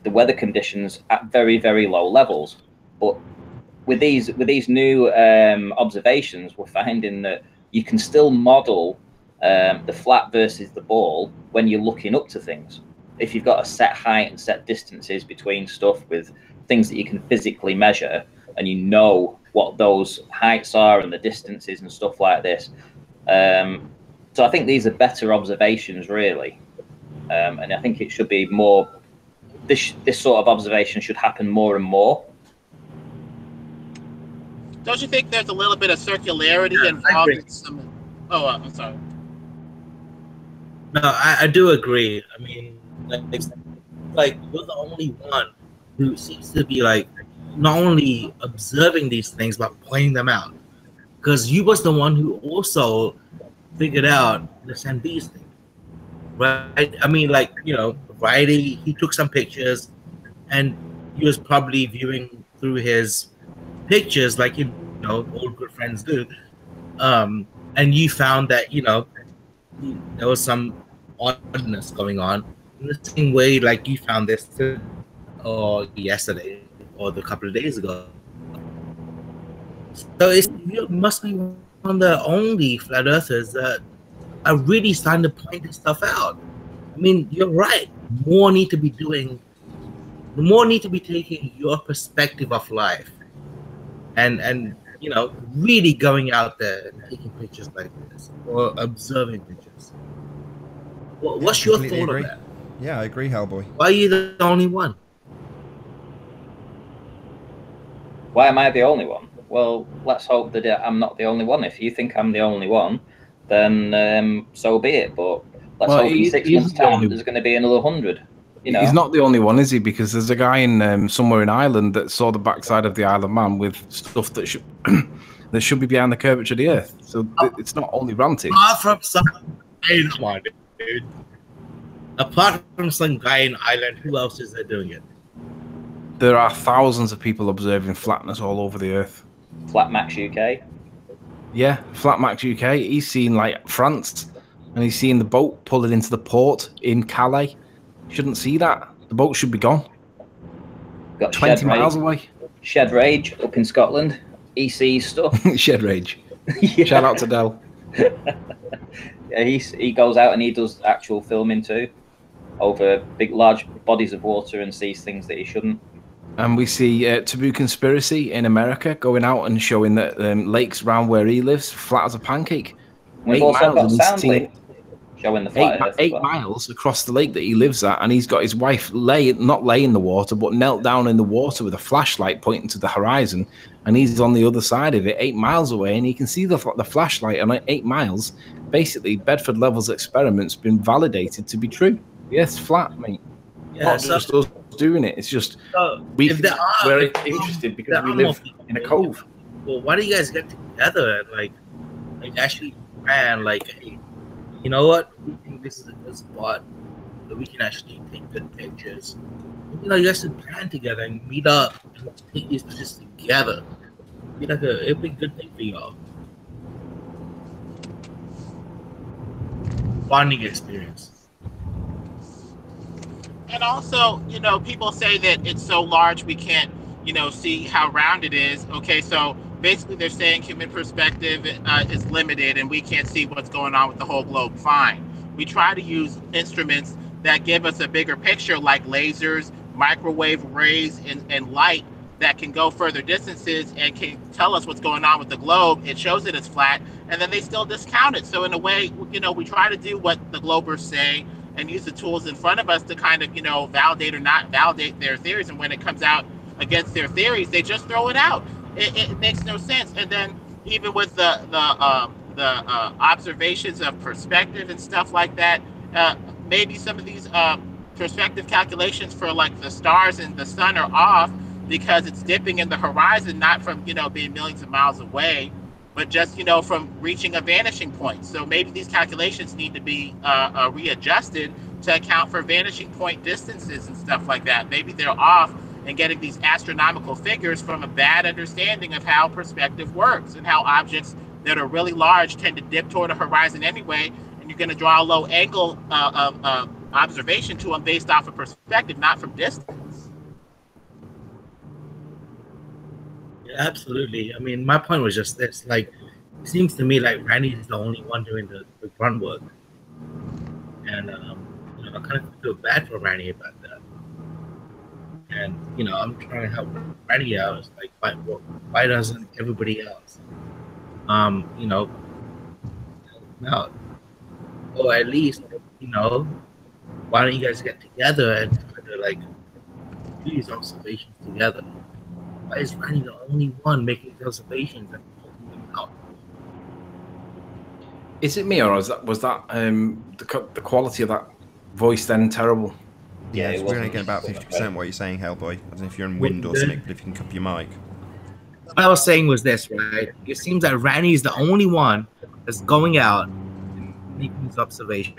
weather conditions at very, very low levels. But with these new observations, we're finding that you can still model the flat versus the ball when you're looking up to things. If you've got a set height and set distances between stuff with things that you can physically measure, and you know what those heights are and the distances and stuff like this. So I think these are better observations, really. And I think it should be more, this sort of observation should happen more and more. Don't you think there's a little bit of circularity involved in some... Oh, I'm sorry. No, I do agree. I mean, like you're the only one who seems to be like not only observing these things but pointing them out, because you was the one who also figured out the Sandbees thing, right? I mean, like, Friday he took some pictures, and he was probably viewing through his pictures like old good friends do, and you found that there was some oddness going on in the same way like you found this or yesterday or a couple of days ago. So you must be one of the only flat earthers that are really starting to point this stuff out. I mean, you're right. More need to be taking your perspective of life and really going out there and taking pictures like this or observing pictures. What's your thought on that? Yeah, I agree, Hellboy. Why are you the only one? Why am I the only one? Well, let's hope that I'm not the only one. If you think I'm the only one, then so be it. But let's hope in 6 months' time there's going to be another 100. He's not the only one, is he? Because there's a guy in somewhere in Ireland that saw the backside of the Isle of Man with stuff that should that should be behind the curvature of the Earth. So it's not only ranting. Apart from some guy in Ireland, who else is there doing it? There are thousands of people observing flatness all over the Earth. Flat Max UK. Yeah, Flat Max UK. He's seen like France, and he's seen the boat pulling into the port in Calais. Shouldn't see that. The boat should be gone. Got 20 miles away. Shed Rage up in Scotland. EC stuff. Shed Rage. Yeah. Shout out to Del. Yeah, he goes out and he does actual filming too, over big, large bodies of water, and sees things that he shouldn't. And we see Taboo Conspiracy in America going out and showing that lakes around where he lives flat as a pancake. We've also got Soundly showing the flat Earth 8 miles across the lake that he lives at, and he's got his wife not lay in the water, but knelt down in the water with a flashlight pointing to the horizon, and he's on the other side of it, 8 miles away, and he can see the flashlight on 8 miles. Basically, Bedford Level's experiment's been validated to be true. Yes, flat, mate. Yeah, not just us doing it. It's just we're interested because we live in a cove. Well, why do you guys get together and like actually plan like, hey, you know what? We think this is a good spot that we can actually take good pictures. You know, you guys should plan together and meet up and take these pictures together. It'd be a good thing for y'all. Bonding experience. And also, you know, people say that it's so large we can't, you know, see how round it is. Okay, so basically they're saying human perspective is limited and we can't see what's going on with the whole globe. Fine. We try to use instruments that give us a bigger picture, like lasers, microwave rays, and light that can go further distances and can tell us what's going on with the globe. It shows that it's flat, and then they still discount it. So in a way, you know, we try to do what the globers say and use the tools in front of us to kind of, you know, validate or not validate their theories. And when it comes out against their theories, they just throw it out. It makes no sense. And then even with the observations of perspective and stuff like that, maybe some of these perspective calculations for like the stars and the sun are off because it's dipping in the horizon, not from, you know, being millions of miles away, but just, you know, from reaching a vanishing point. So maybe these calculations need to be readjusted to account for vanishing point distances and stuff like that. Maybe they're off and getting these astronomical figures from a bad understanding of how perspective works and how objects that are really large tend to dip toward a horizon anyway, and you're going to draw a low angle observation to them based off of perspective, not from distance. Yeah, absolutely. I mean, my point was just this: like, it seems to me like Randy is the only one doing the grunt work, and you know, I kind of feel bad for Randy about that. And you know, I'm trying to help Randy out. It's like, why doesn't everybody else, you know, help out? Or at least, you know, why don't you guys get together and try to like do these observations together? Why is Randy the only one making these observations and helping them out? Is it me, or was that the quality of that voice then terrible? Yeah, it's really getting about 50% what you're saying, Hellboy. I don't know if you're on wind or something, but if you can cup your mic. What I was saying was this, right? It seems that Randy is the only one that's going out and making these observations.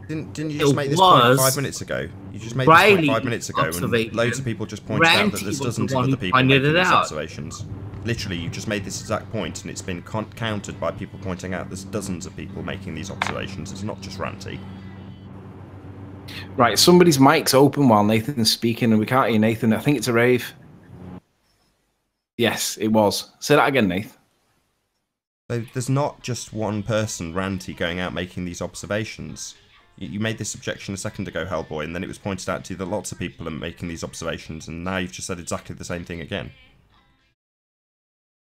Didn't you just make this point 5 minutes ago? You just made this point 5 minutes ago, and loads of people just pointed out that there's dozens of other people making these observations. Literally, you just made this exact point, and it's been countered by people pointing out there's dozens of people making these observations. It's not just Ranty. Right, somebody's mic's open while Nathan's speaking, and we can't hear Nathan. I think it's a rave. Yes, it was. Say that again, Nathan. So there's not just one person, Ranty, going out making these observations. You made this objection a second ago, Hellboy, and then it was pointed out to you that lots of people are making these observations, and now you've just said exactly the same thing again.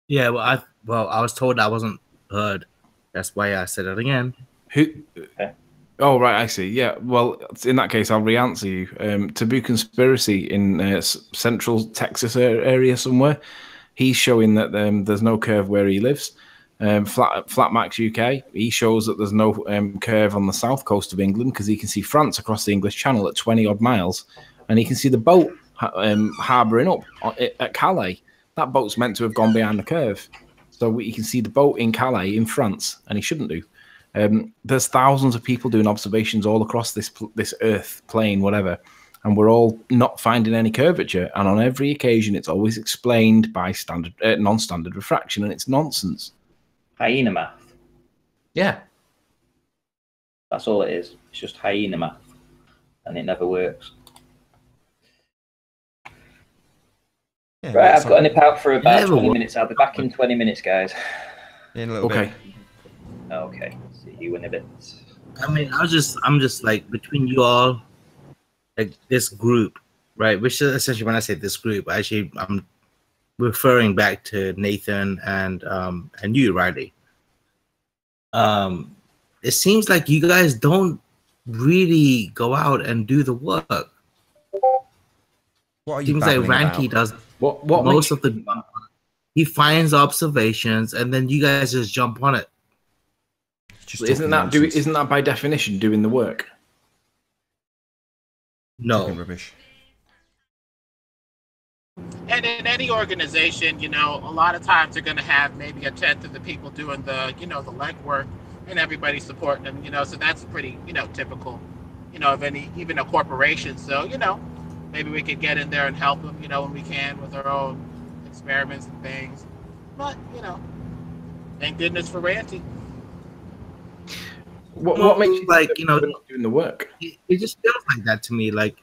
Yeah, well, I was told I wasn't heard. That's why I said it again. Who? Oh, right, I see. Yeah, well, in that case, I'll re-answer you. Taboo Conspiracy in central Texas area somewhere, he's showing that there's no curve where he lives. Flat Max UK, he shows that there's no curve on the south coast of England because he can see France across the English Channel at 20-odd miles, and he can see the boat harbouring up at Calais. That boat's meant to have gone behind the curve. So you can see the boat in Calais in France, and he shouldn't do. There's thousands of people doing observations all across this Earth plane, whatever, and we're all not finding any curvature. And on every occasion, it's always explained by non-standard refraction, and it's nonsense. Hyena math. Yeah. That's all it is. It's just hyena math, and it never works. Yeah, right, I've got a nip out for about 20 minutes. I'll be back in 20 minutes, guys. In a little bit. Okay. See you in a bit. I mean, I'm just like, between you all, like this group, right? Which is essentially, when I say this group, actually, I'm referring back to Nathan and you, Riley. It seems like you guys don't really go out and do the work. What are you seems like Ranty about? does what most of the. He finds observations, and then you guys just jump on it. Isn't that by definition doing the work? No. Rubbish. And in any organization, you know, a lot of times they're going to have maybe a tenth of the people doing the, you know, the legwork, and everybody supporting them, you know, so that's pretty, you know, typical, you know, of even a corporation. So, you know, maybe we could get in there and help them, you know, when we can with our own experiments and things. But, you know, thank goodness for Ranty. What makes you like, you know, not doing the work? It just feels like that to me. Like,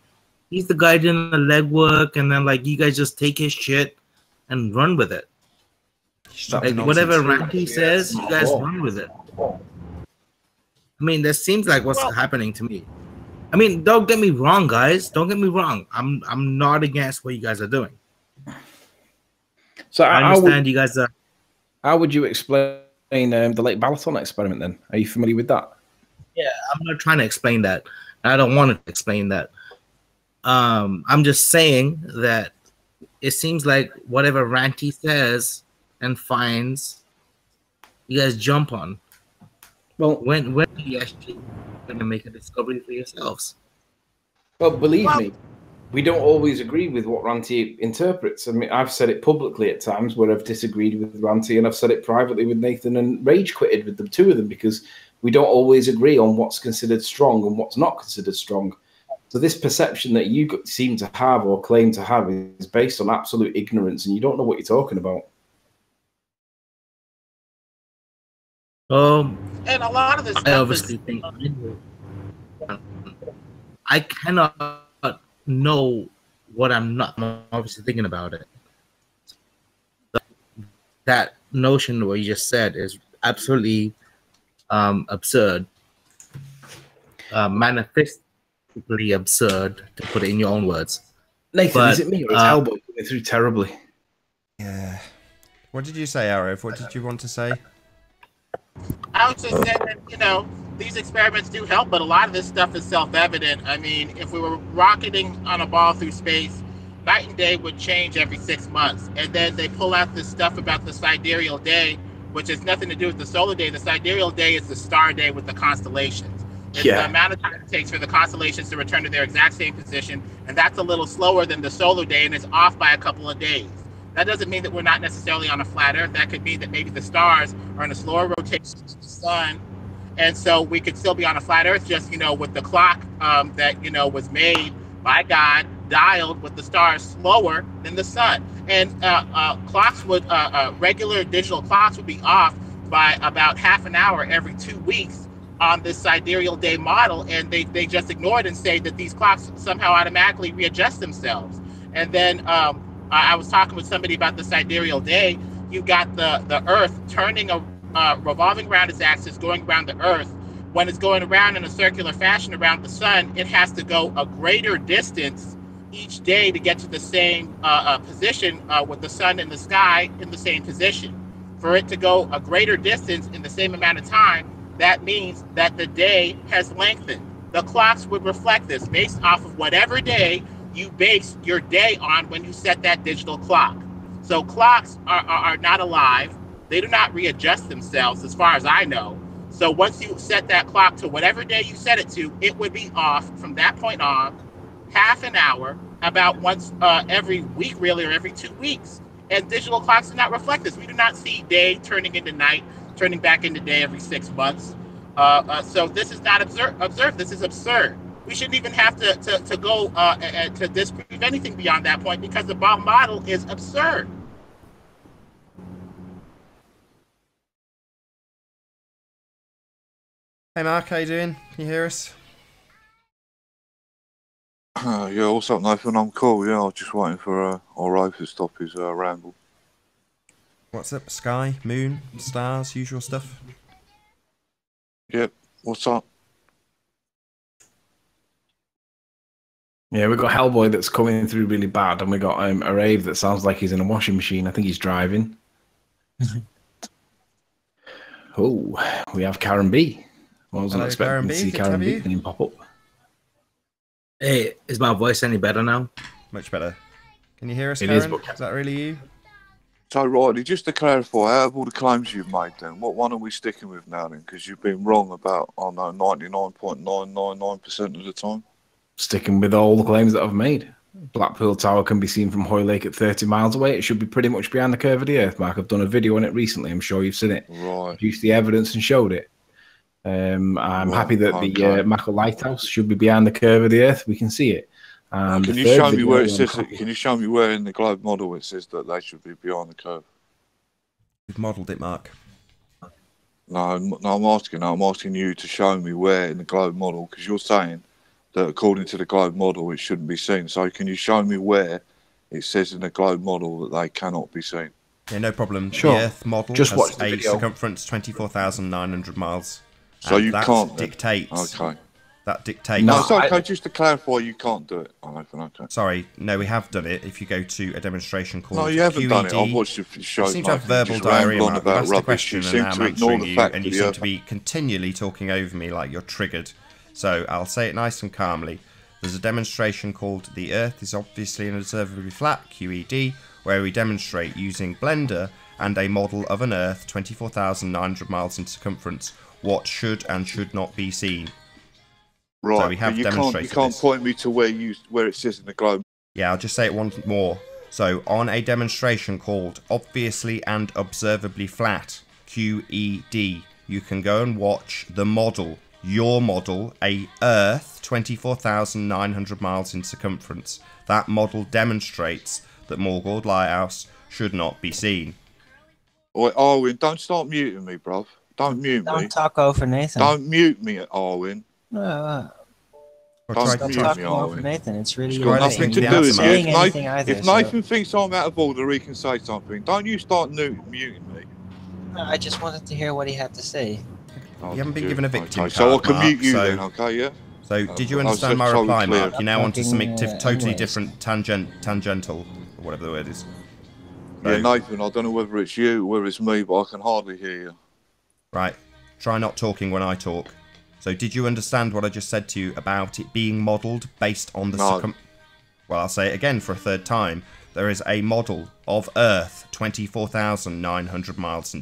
he's the guy doing the legwork, and then like you guys just take his shit and run with it. Like whatever Ranty says, you guys run with it. I mean, that seems like what's happening to me. I mean, don't get me wrong, guys. Don't get me wrong. I'm not against what you guys are doing. So I understand you guys are. How would you explain the Lake Balaton experiment then? Are you familiar with that? Yeah, I'm not trying to explain that. I don't want to explain that. I'm just saying that it seems like whatever Ranty says and finds, you guys jump on. Well, when are you actually going to make a discovery for yourselves? Well, believe me, we don't always agree with what Ranty interprets. I mean, I've said it publicly at times where I've disagreed with Ranty, and I've said it privately with Nathan and rage quitted with the two of them because we don't always agree on what's considered strong and what's not considered strong. So this perception that you seem to have or claim to have is based on absolute ignorance, and you don't know what you're talking about. And a lot of this I obviously think I cannot know what I'm obviously thinking about it. That notion what you just said is absolutely absurd, manifestly absurd, to put it in your own words. Nathan, is it me or is Hellboy coming through terribly? Yeah. What did you say, Arif? What did you want to say? I was just saying that, you know, these experiments do help, but a lot of this stuff is self-evident. I mean, if we were rocketing on a ball through space, night and day would change every 6 months. And then they pull out this stuff about the sidereal day, which has nothing to do with the solar day. The sidereal day is the star day with the constellations. It's the amount of time it takes for the constellations to return to their exact same position, and that's a little slower than the solar day, and it's off by a couple of days. That doesn't mean that we're not necessarily on a flat Earth. That could mean that maybe the stars are in a slower rotation to the sun, and so we could still be on a flat Earth, just, you know, with the clock that, you know, was made by God, dialed with the stars slower than the sun. And clocks would, regular digital clocks would be off by about half an hour every 2 weeks on this sidereal day model, and they just ignore it and say that these clocks somehow automatically readjust themselves. And then I was talking with somebody about the sidereal day. You got the Earth turning, revolving around its axis, going around the Earth. When it's going around in a circular fashion around the sun, it has to go a greater distance each day to get to the same position with the sun in the sky in the same position. For it to go a greater distance in the same amount of time, that means that the day has lengthened. The clocks would reflect this based off of whatever day you base your day on when you set that digital clock. So clocks are not alive. They do not readjust themselves as far as I know. So once you set that clock to whatever day you set it to, it would be off from that point on, half an hour, about once every week, really, or every 2 weeks. And digital clocks do not reflect this. We do not see day turning into night, turning back into day every 6 months. So this is not observed. This is absurd. We shouldn't even have to go to disprove anything beyond that point because the bomb model is absurd. Hey Mark, how you doing? Can you hear us? Yeah, what's up, Nathan? I'm cool. Yeah, I was just waiting for Oro to stop his ramble. What's up? Sky, moon, stars, usual stuff? Yep, what's up? Yeah, we got Hellboy that's coming through really bad, and we got a rave that sounds like he's in a washing machine. I think he's driving. Oh, we have Karen B. I wasn't expecting to see Karen B. Can you pop up? Hey, is my voice any better now? Much better. Can you hear us, Karen? Is that really you? So, Riley, just to clarify, out of all the claims you've made, then, what one are we sticking with now, then? Because you've been wrong about, 99.999% of the time. Sticking with all the claims that I've made. Blackpool Tower can be seen from Hoylake at 30 miles away. It should be pretty much behind the curve of the Earth, Mark. I've done a video on it recently. I'm sure you've seen it. Right. Produced the evidence and showed it. I'm happy that the Mackle Lighthouse should be behind the curve of the Earth. We can see it. And can you show me where it says? Can you show me where in the globe model it says that they should be behind the curve? You've modelled it, Mark. No, I'm asking you to show me where in the globe model, because you're saying that according to the globe model it shouldn't be seen. So can you show me where it says in the globe model that they cannot be seen? Yeah, no problem. Sure. The Earth model Just has watch the a video. circumference 24,900 miles. So and you that can't dictates. Okay. That dictates. No, it's okay. Just to clarify, you can't do it. Okay. Sorry, no, we have done it. If you go to a demonstration called No, you haven't QED, done it. I've watched your show. you seem to have verbal diarrhea, Mark. You've asked a question and now I'm answering you, and you seem to be continually talking over me like you're triggered. So I'll say it nice and calmly. There's a demonstration called The Earth is Obviously and Observably Flat, QED, where we demonstrate using Blender and a model of an Earth 24,900 miles in circumference what should and should not be seen. Right, so we have demonstrated you can't this. point me to where it says in the globe. Yeah, I'll just say it once more. So on a demonstration called Obviously and Observably Flat, QED, you can go and watch the model, your model, a Earth 24,900 miles in circumference. That model demonstrates that Morgold Lighthouse should not be seen. Oi, Arwin, don't start muting me, bruv. Don't mute me. Don't talk over Nathan. Don't mute me, Arwin. Don't Don't mute talk me, over Arwin. Nathan. It's really It's got nothing to do with you. If Nathan thinks I'm out of order, he can say something. Don't you start muting me. No, I just wanted to hear what he had to say. You haven't been given a victim card, so I can mute you Mark, then, okay, yeah? So did you understand my reply, Mark? You're now onto something totally anyways. different, tangential, or whatever the word is. So, Yeah, Nathan, I don't know whether it's you or whether it's me, but I can hardly hear you. right, try not talking when I talk. So did you understand what I just said to you about it being modelled based on the Well, I'll say it again for a third time. There is a model of Earth 24,900 miles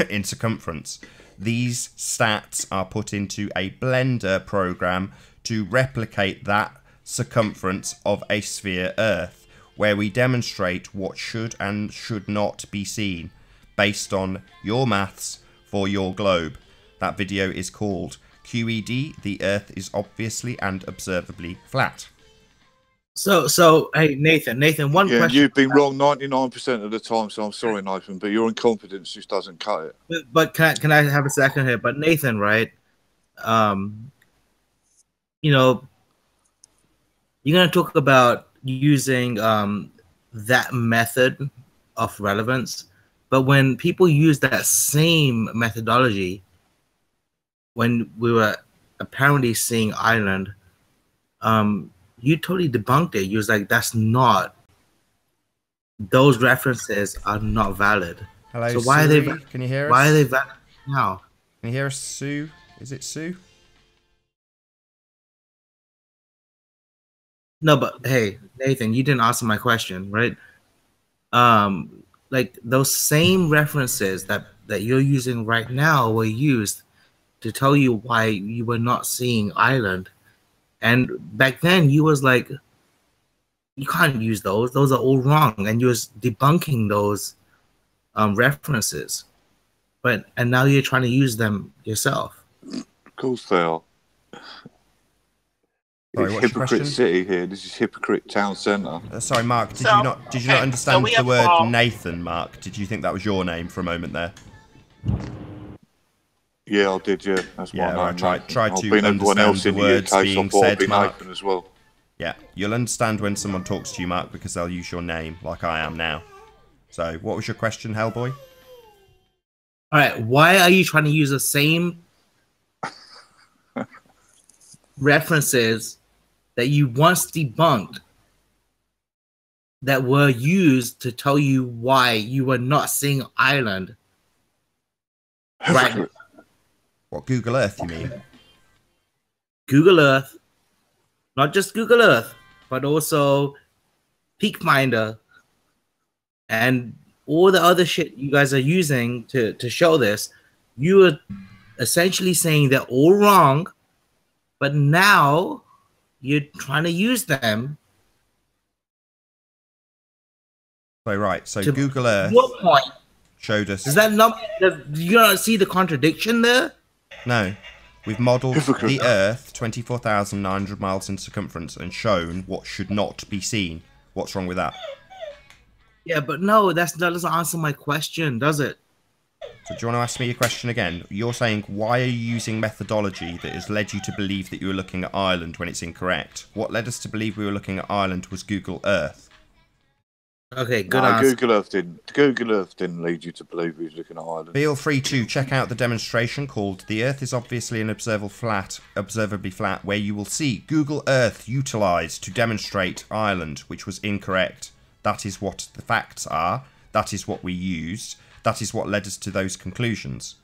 in circumference. These stats are put into a Blender program to replicate that circumference of a sphere Earth, where we demonstrate what should and should not be seen based on your maths for your globe. That video is called QED, the Earth is obviously and observably flat. So hey Nathan, one question. You've been wrong 99% of the time, so I'm sorry, Nathan, but your incompetence just doesn't cut it. But can I have a second here? But Nathan, right? You know, you're gonna talk about using that method of relevance, but when people use that same methodology, when we were apparently seeing Ireland, you totally debunked it. You was like, that's not, those references are not valid. Hello, so why Siri? are they? Can you hear us? Why are they valid now? Can you hear us, Sue? Is it Sue? No, but hey, Nathan, you didn't answer my question, right? Like those same references that you're using right now were used to tell you why you were not seeing Ireland. And back then you was like, you can't use those. Those are all wrong. And you was debunking those references. And now you're trying to use them yourself. Of course they are. Sorry, it's Hypocrite City here. This is Hypocrite Town Centre. Sorry, Mark. Did you not understand the word Nathan, Mark? Did you think that was your name for a moment there? Yeah, I did. Yeah, that's my name. I tried to everyone else understand the words being said, Mark. Nathan as well. Yeah, you'll understand when someone talks to you, Mark, because they'll use your name like I am now. So, what was your question, Hellboy? All right, why are you trying to use the same references that you once debunked that were used to tell you why you were not seeing Ireland? Right. What, Google Earth, you mean? Google Earth. Not just Google Earth, but also Peak Finder and all the other shit you guys are using to show this. You are essentially saying they're all wrong, but now you're trying to use them. So, right, so Google Earth what point showed us... Does that not... Do you not see the contradiction there? No. We've modelled the Earth 24,900 miles in circumference and shown what should not be seen. What's wrong with that? Yeah, but no, that doesn't answer my question, does it? So do you want to ask me a question again? You're saying, why are you using methodology that has led you to believe that you were looking at Ireland when it's incorrect? What led us to believe we were looking at Ireland was Google Earth. Okay, good answer. Google Earth didn't lead you to believe we was looking at Ireland. Feel free to check out the demonstration called "The Earth is obviously an observably flat," where you will see Google Earth utilised to demonstrate Ireland, which was incorrect. That is what the facts are. That is what we used. That is what led us to those conclusions.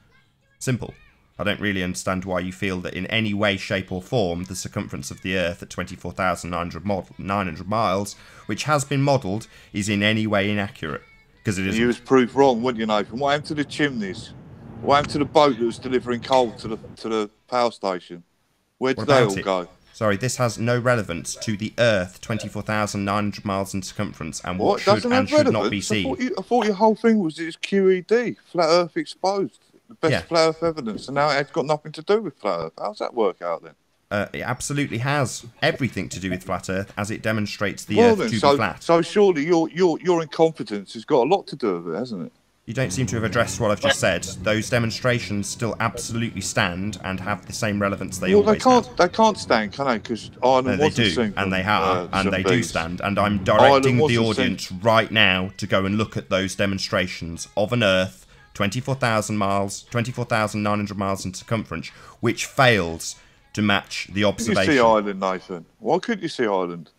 Simple. I don't really understand why you feel that in any way, shape or form the circumference of the Earth at 24,900 miles, which has been modelled, is in any way inaccurate. Because it isn't. You was proved wrong, wouldn't you, Nathan? What happened to the chimneys? What happened to the boat that was delivering coal to the power station? Where did they all go? Sorry, this has no relevance to the Earth, 24,900 miles in circumference, and what should and should not be seen. I thought your whole thing was it's QED, Flat Earth Exposed. The best Flat Earth evidence, and now it's got nothing to do with Flat Earth. How's that work out then? It absolutely has everything to do with Flat Earth, as it demonstrates the Earth to be flat. So surely your incompetence has got a lot to do with it, hasn't it? You don't seem to have addressed what I've just said. Those demonstrations still absolutely stand and have the same relevance they always have. They can't stand, can they? Because Ireland wasn't seen and they are, and they do stand. And I'm directing the audience right now to go and look at those demonstrations of an Earth 24,900 miles in circumference, which fails to match the observation. Why couldn't you see Ireland, Nathan? Why couldn't you see Ireland?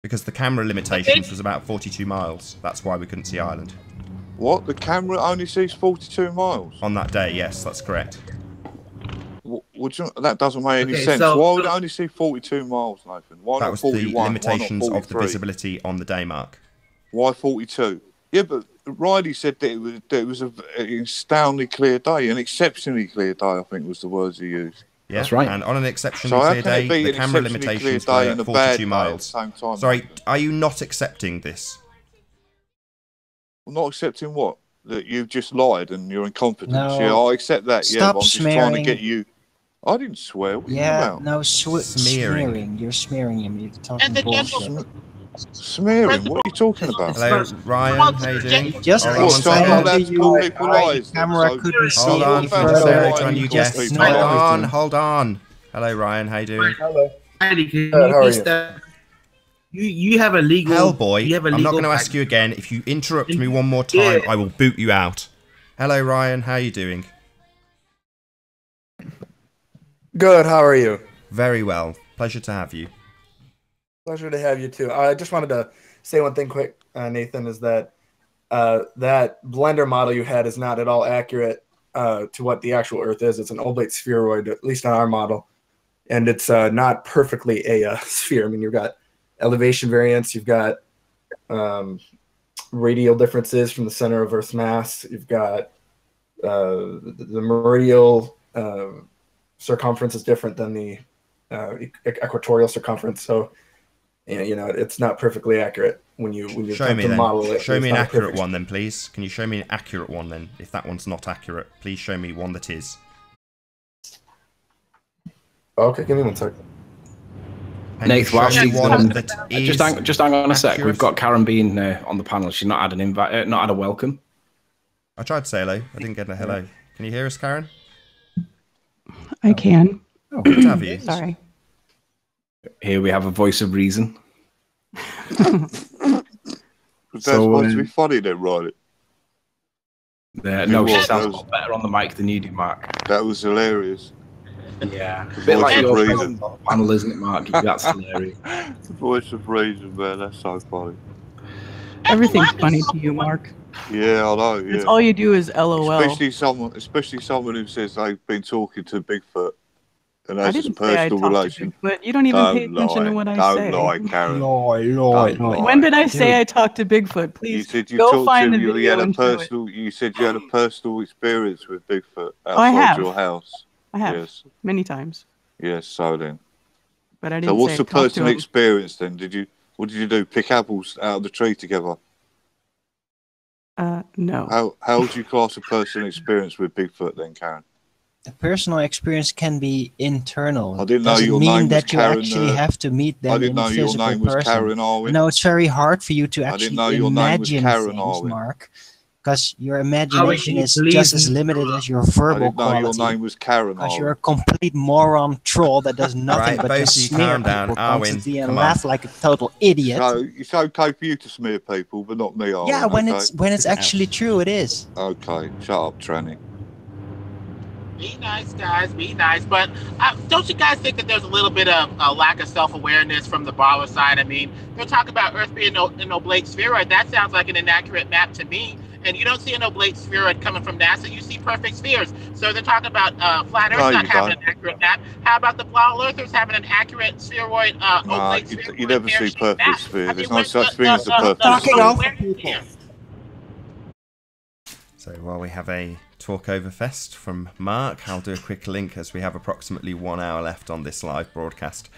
Because the camera limitations was about 42 miles. That's why we couldn't see Ireland. What? The camera only sees 42 miles? On that day, yes, that's correct. That doesn't make any sense. Why would it only see 42 miles, Nathan? Why that not was 41? The limitations of the visibility on the day, Mark. Why 42? Yeah, but Riley said that it was an astoundingly clear day, an exceptionally clear day, I think was the words he used. Yeah, that's right. And on an exceptionally clear day, the camera limitations were 42 miles. Sorry, are you not accepting this? I'm not accepting what? That you've just lied and you're incompetent. No. Yeah, I accept that. Stop but I'm just smearing. trying to get you. I didn't swear. What are you about? No, smearing. You're smearing him. You're talking bullshit. Smearing? What are you talking about? Hello, Ryan. How you doing? Just hold on one second. Camera couldn't see. Hold on, Sarah, to a new guest. Hold on. Hello, Ryan. How you doing? Hello. You have a legal... Hellboy, I'm not going to ask you again. If you interrupt me one more time, I will boot you out. Hello, Ryan. How are you doing? Good. How are you? Very well. Pleasure to have you. Pleasure to have you, too. I just wanted to say one thing quick, Nathan, is that that Blender model you had is not at all accurate to what the actual Earth is. It's an oblate spheroid, at least on our model. And it's not perfectly a sphere. I mean, you've got elevation variance, you've got radial differences from the center of Earth's mass, you've got the meridial circumference is different than the equatorial circumference, so you know it's not perfectly accurate when you attempt to model it. Show me an accurate one then, please. Can you show me an accurate one then? If that one's not accurate, please show me one that is. Okay, give me 1 second. Nate, while she's just hang on a sec. We've got Karen Bean on the panel. She's not had an invite, not had a welcome. I tried to say hello. I didn't get a hello. Can you hear us, Karen? I can. Oh, good to have you. Sorry. Here we have a voice of reason. Was that supposed to be funny then, Riley? No, she sounds a lot better on the mic than you do, Mark. That was hilarious. Yeah, a bit like your presence on the panel, isn't it, Mark? That's hilarious. The voice of reason, man. That's so funny. Everything's funny to you, Mark. Yeah, I know. Yeah. It's all you do is LOL. Especially someone who says they've been talking to Bigfoot, and that's a personal relation. But you don't even pay attention to what I say. Don't lie, Karen. When did I say I talked to Bigfoot? Please you said you go find the video. You said you had a personal experience with Bigfoot outside your house. I have many times. Yes, so then. But I didn't. So what's the personal experience then? What did you do? Pick apples out of the tree together? No. How would you class a personal experience with Bigfoot then, Karen? The personal experience can be internal. I didn't know Doesn't your mean name was that you Karen. actually have to meet them I didn't in know your physical name was person. Karen Arwin. No, it's very hard for you to I didn't actually know your name was imagine Karen things, Arwin. Mark, because your imagination is please. just as limited as your I verbal didn't know your quality. name was Karen Because you're a Arwin. complete moron troll that does nothing Right, but both just of you smear calm down. people Arwin, constantly and come laugh on. like a total idiot. So it's okay for you to smear people, but not me, Arwin. Yeah, when okay? it's actually true, it is. Okay, shut up, Tranny. Be nice, guys. Be nice. But don't you guys think that there's a little bit of a lack of self-awareness from the borrower side? I mean, they're talking about Earth being an oblate spheroid. That sounds like an inaccurate map to me. And you don't see an oblate spheroid coming from NASA. You see perfect spheres. So they're talking about flat Earth not having an accurate map. How about the flat Earthers having an accurate spheroid, oblate spheroid? You never see perfect map? sphere. There's no such thing as a perfect Talking sphere. over people. So while we have a talk over fest from Mark, I'll do a quick link as we have approximately 1 hour left on this live broadcast.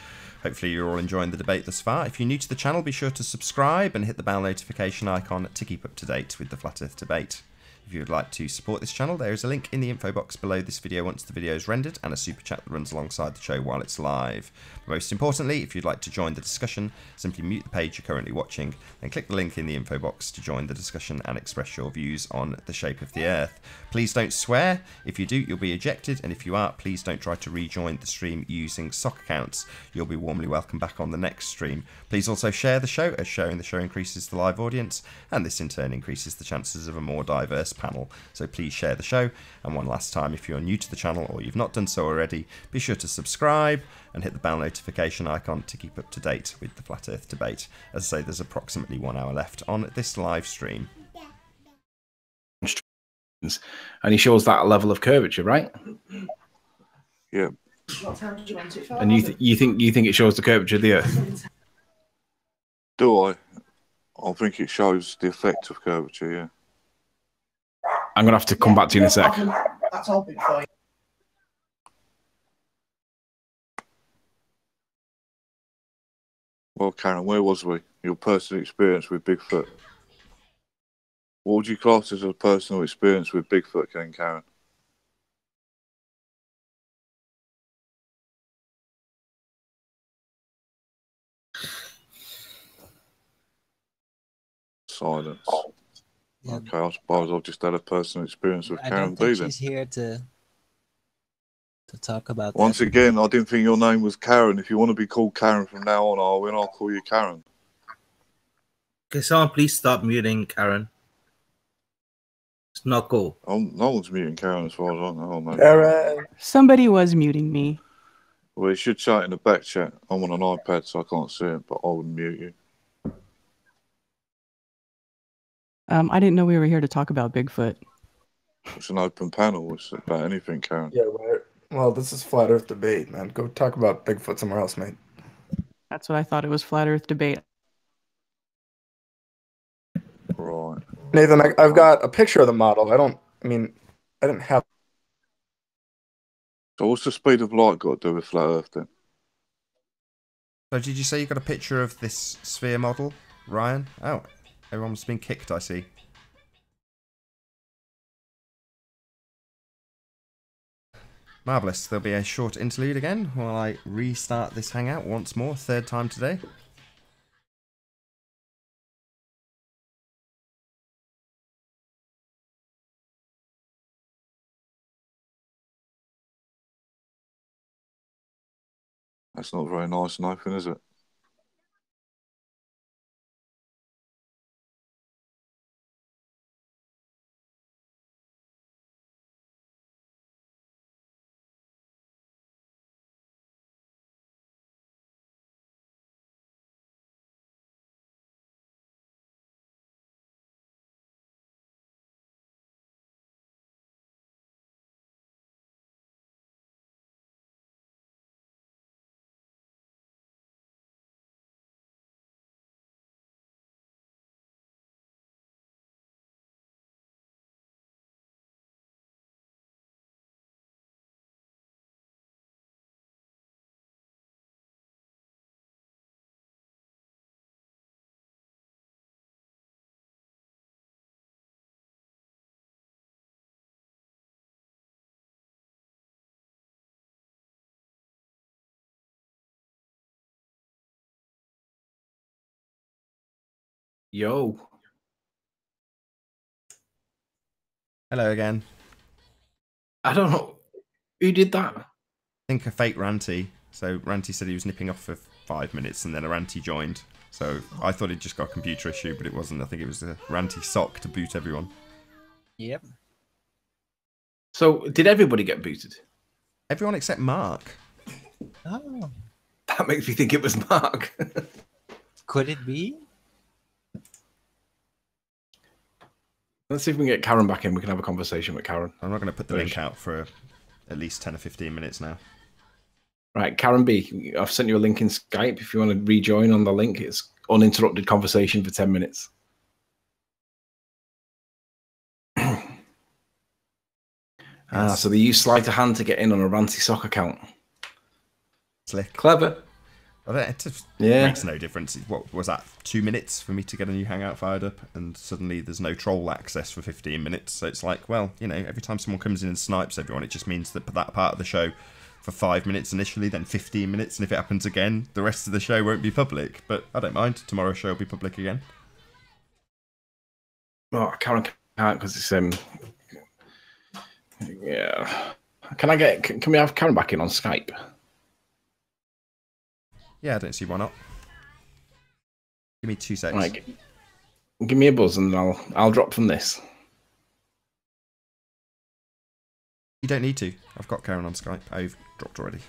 Hopefully you're all enjoying the debate thus far. If you're new to the channel, be sure to subscribe and hit the bell notification icon to keep up to date with the Flat Earth debate. If you would like to support this channel, there is a link in the info box below this video once the video is rendered, and a super chat that runs alongside the show while it's live. But most importantly, if you'd like to join the discussion, simply mute the page you're currently watching, then click the link in the info box to join the discussion and express your views on the shape of the Earth. Please don't swear. If you do, you'll be ejected, and if you are, please don't try to rejoin the stream using sock accounts. You'll be warmly welcome back on the next stream. Please also share the show, as sharing the show increases the live audience, and this in turn increases the chances of a more diverse panel. So please share the show. And one last time, if you're new to the channel or you've not done so already, be sure to subscribe and hit the bell notification icon to keep up to date with the Flat Earth debate. As I say, there's approximately 1 hour left on this live stream. And he shows that level of curvature, right? Yeah. And you think it shows the curvature of the Earth? Do I? I think it shows the effect of curvature, yeah. I'm going to have to come back to you in a sec. That's all been fine. Well, Karen, where was we? Your personal experience with Bigfoot. What would you class as a personal experience with Bigfoot, Karen? Silence. Yeah. Okay, I suppose I've just had a personal experience with Karen. I don't think she's here to talk about Once again, I didn't think your name was Karen. If you want to be called Karen from now on, I'll call you Karen. Okay, someone please stop muting Karen. It's not cool. No one's muting Karen as far as I know. Mate. Karen. Somebody was muting me. Well, you should chat in the back chat. I'm on an iPad, so I can't see it, but I wouldn't mute you. I didn't know we were here to talk about Bigfoot. It's an open panel. It's about anything, Karen. Yeah, right. Well, this is Flat Earth debate, man. Go talk about Bigfoot somewhere else, mate. That's what I thought. It was Flat Earth debate. Right. Nathan, I've got a picture of the model. I didn't have. So what's the speed of light got to do with Flat Earth then? So did you say you got a picture of this sphere model, Ryan? Oh, everyone's been kicked, I see. Marvellous. There'll be a short interlude again while I restart this hangout once more, third time today. That's not very nice and open, is it? Yo. Hello again. I don't know. Who did that? I think a fake Ranty. So Ranty said he was nipping off for 5 minutes and then a Ranty joined. So I thought he'd just got a computer issue, but it wasn't. I think it was a Ranty sock to boot everyone. Yep. So did everybody get booted? Everyone except Mark. Oh. That makes me think it was Mark. Could it be? Let's see if we can get Karen back in. We can have a conversation with Karen. I'm not going to put the link out for at least 10 or 15 minutes now. Right, Karen B, I've sent you a link in Skype. If you want to rejoin on the link, it's uninterrupted conversation for 10 minutes. So they use sleight of hand to get in on a Ranty Sock account. Slick. Clever. Well, it just Yeah. makes no difference. What was that, 2 minutes for me to get a new Hangout fired up, and suddenly there's no troll access for 15 minutes. So it's like, well, you know, every time someone comes in and snipes everyone, it just means that that part of the show for 5 minutes initially, then 15 minutes, and if it happens again, the rest of the show won't be public. But I don't mind. Tomorrow's show will be public again. Oh, Karen can't because it's yeah. Can we have Karen back in on Skype? Yeah, I don't see why not. Give me 2 seconds. Right, give me a buzz and I'll drop from this. You don't need to. I've got Karen on Skype. I've dropped already.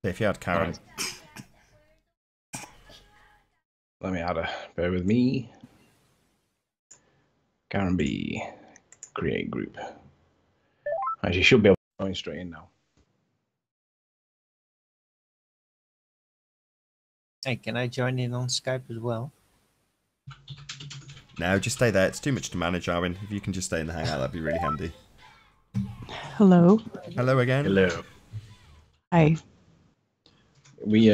If you had Karen. Let me add her. Bear with me. Karen B. Create group. Right, she should be able to join straight in now. Hey, can I join in on Skype as well? No, just stay there. It's too much to manage, Arwin. If you can just stay in the Hangout, that'd be really handy. Hello. Hello again. Hello. Hi. We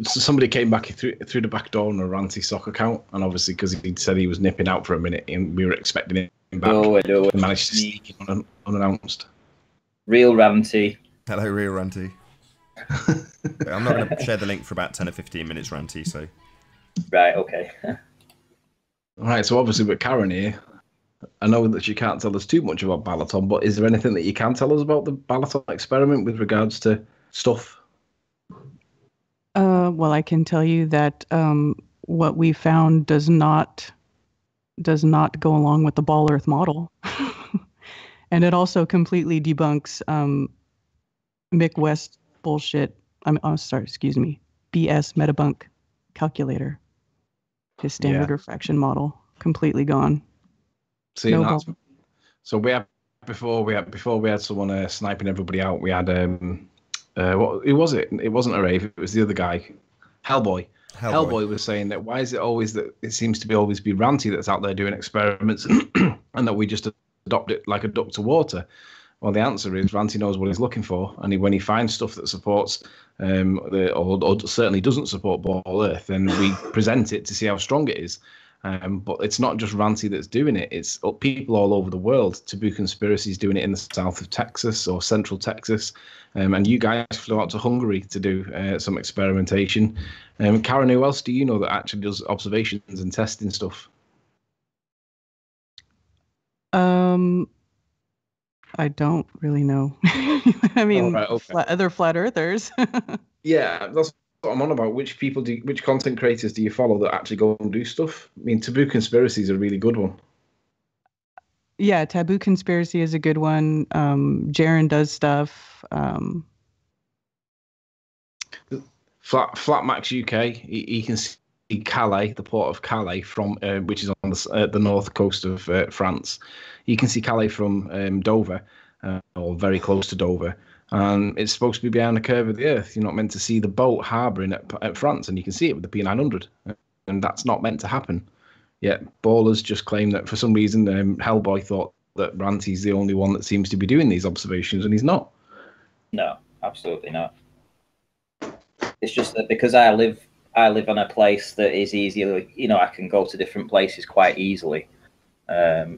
somebody came back through the back door on a Ranty Sock account, and obviously because he said he was nipping out for a minute, and we were expecting him back. Hello. We managed to sneak in unannounced. Real Ranty. Hello, Real Ranty. I'm not going to share the link for about 10 or 15 minutes, Ranty, so... Right, okay. Right, so obviously with Karen here, I know that you can't tell us too much about Balaton, but is there anything that you can tell us about the Balaton experiment with regards to stuff? Well, I can tell you that what we found does not go along with the Ball Earth model. And it also completely debunks Mick West bullshit. BS Metabunk calculator. His standard refraction model completely gone. See, no that's, so we had before we had someone sniping everybody out. We had who was it? It wasn't a rave. It was the other guy, Hellboy. Hellboy was saying that why is it always that it seems to be always be Ranty that's out there doing experiments, and that we just adopt it like a duck to water. Well, the answer is Ranty knows what he's looking for, and when he finds stuff that supports or certainly doesn't support Ball Earth, then we present it to see how strong it is. But it's not just Ranty that's doing it. It's people all over the world. Taboo Conspiracy is doing it in the south of Texas or central Texas. And you guys flew out to Hungary to do some experimentation. Karen, who else do you know that actually does observations and testing stuff? I don't really know. I mean, other flat earthers. Yeah, that's what I'm on about. Which content creators do you follow that actually go and do stuff? I mean, Taboo Conspiracy is a really good one. Yeah, Taboo Conspiracy is a good one. Jaren does stuff. Flat Max UK, he can see Calais, the port of Calais, from which is on the north coast of France. You can see Calais from Dover, or very close to Dover. And it's supposed to be behind the curve of the Earth. You're not meant to see the boat harbouring at France, and you can see it with the P900. And that's not meant to happen. Yet Ballers just claim that for some reason Hellboy thought that Ranty's the only one that seems to be doing these observations, and he's not. No, absolutely not. It's just that because I live on a place that is easier, I can go to different places quite easily.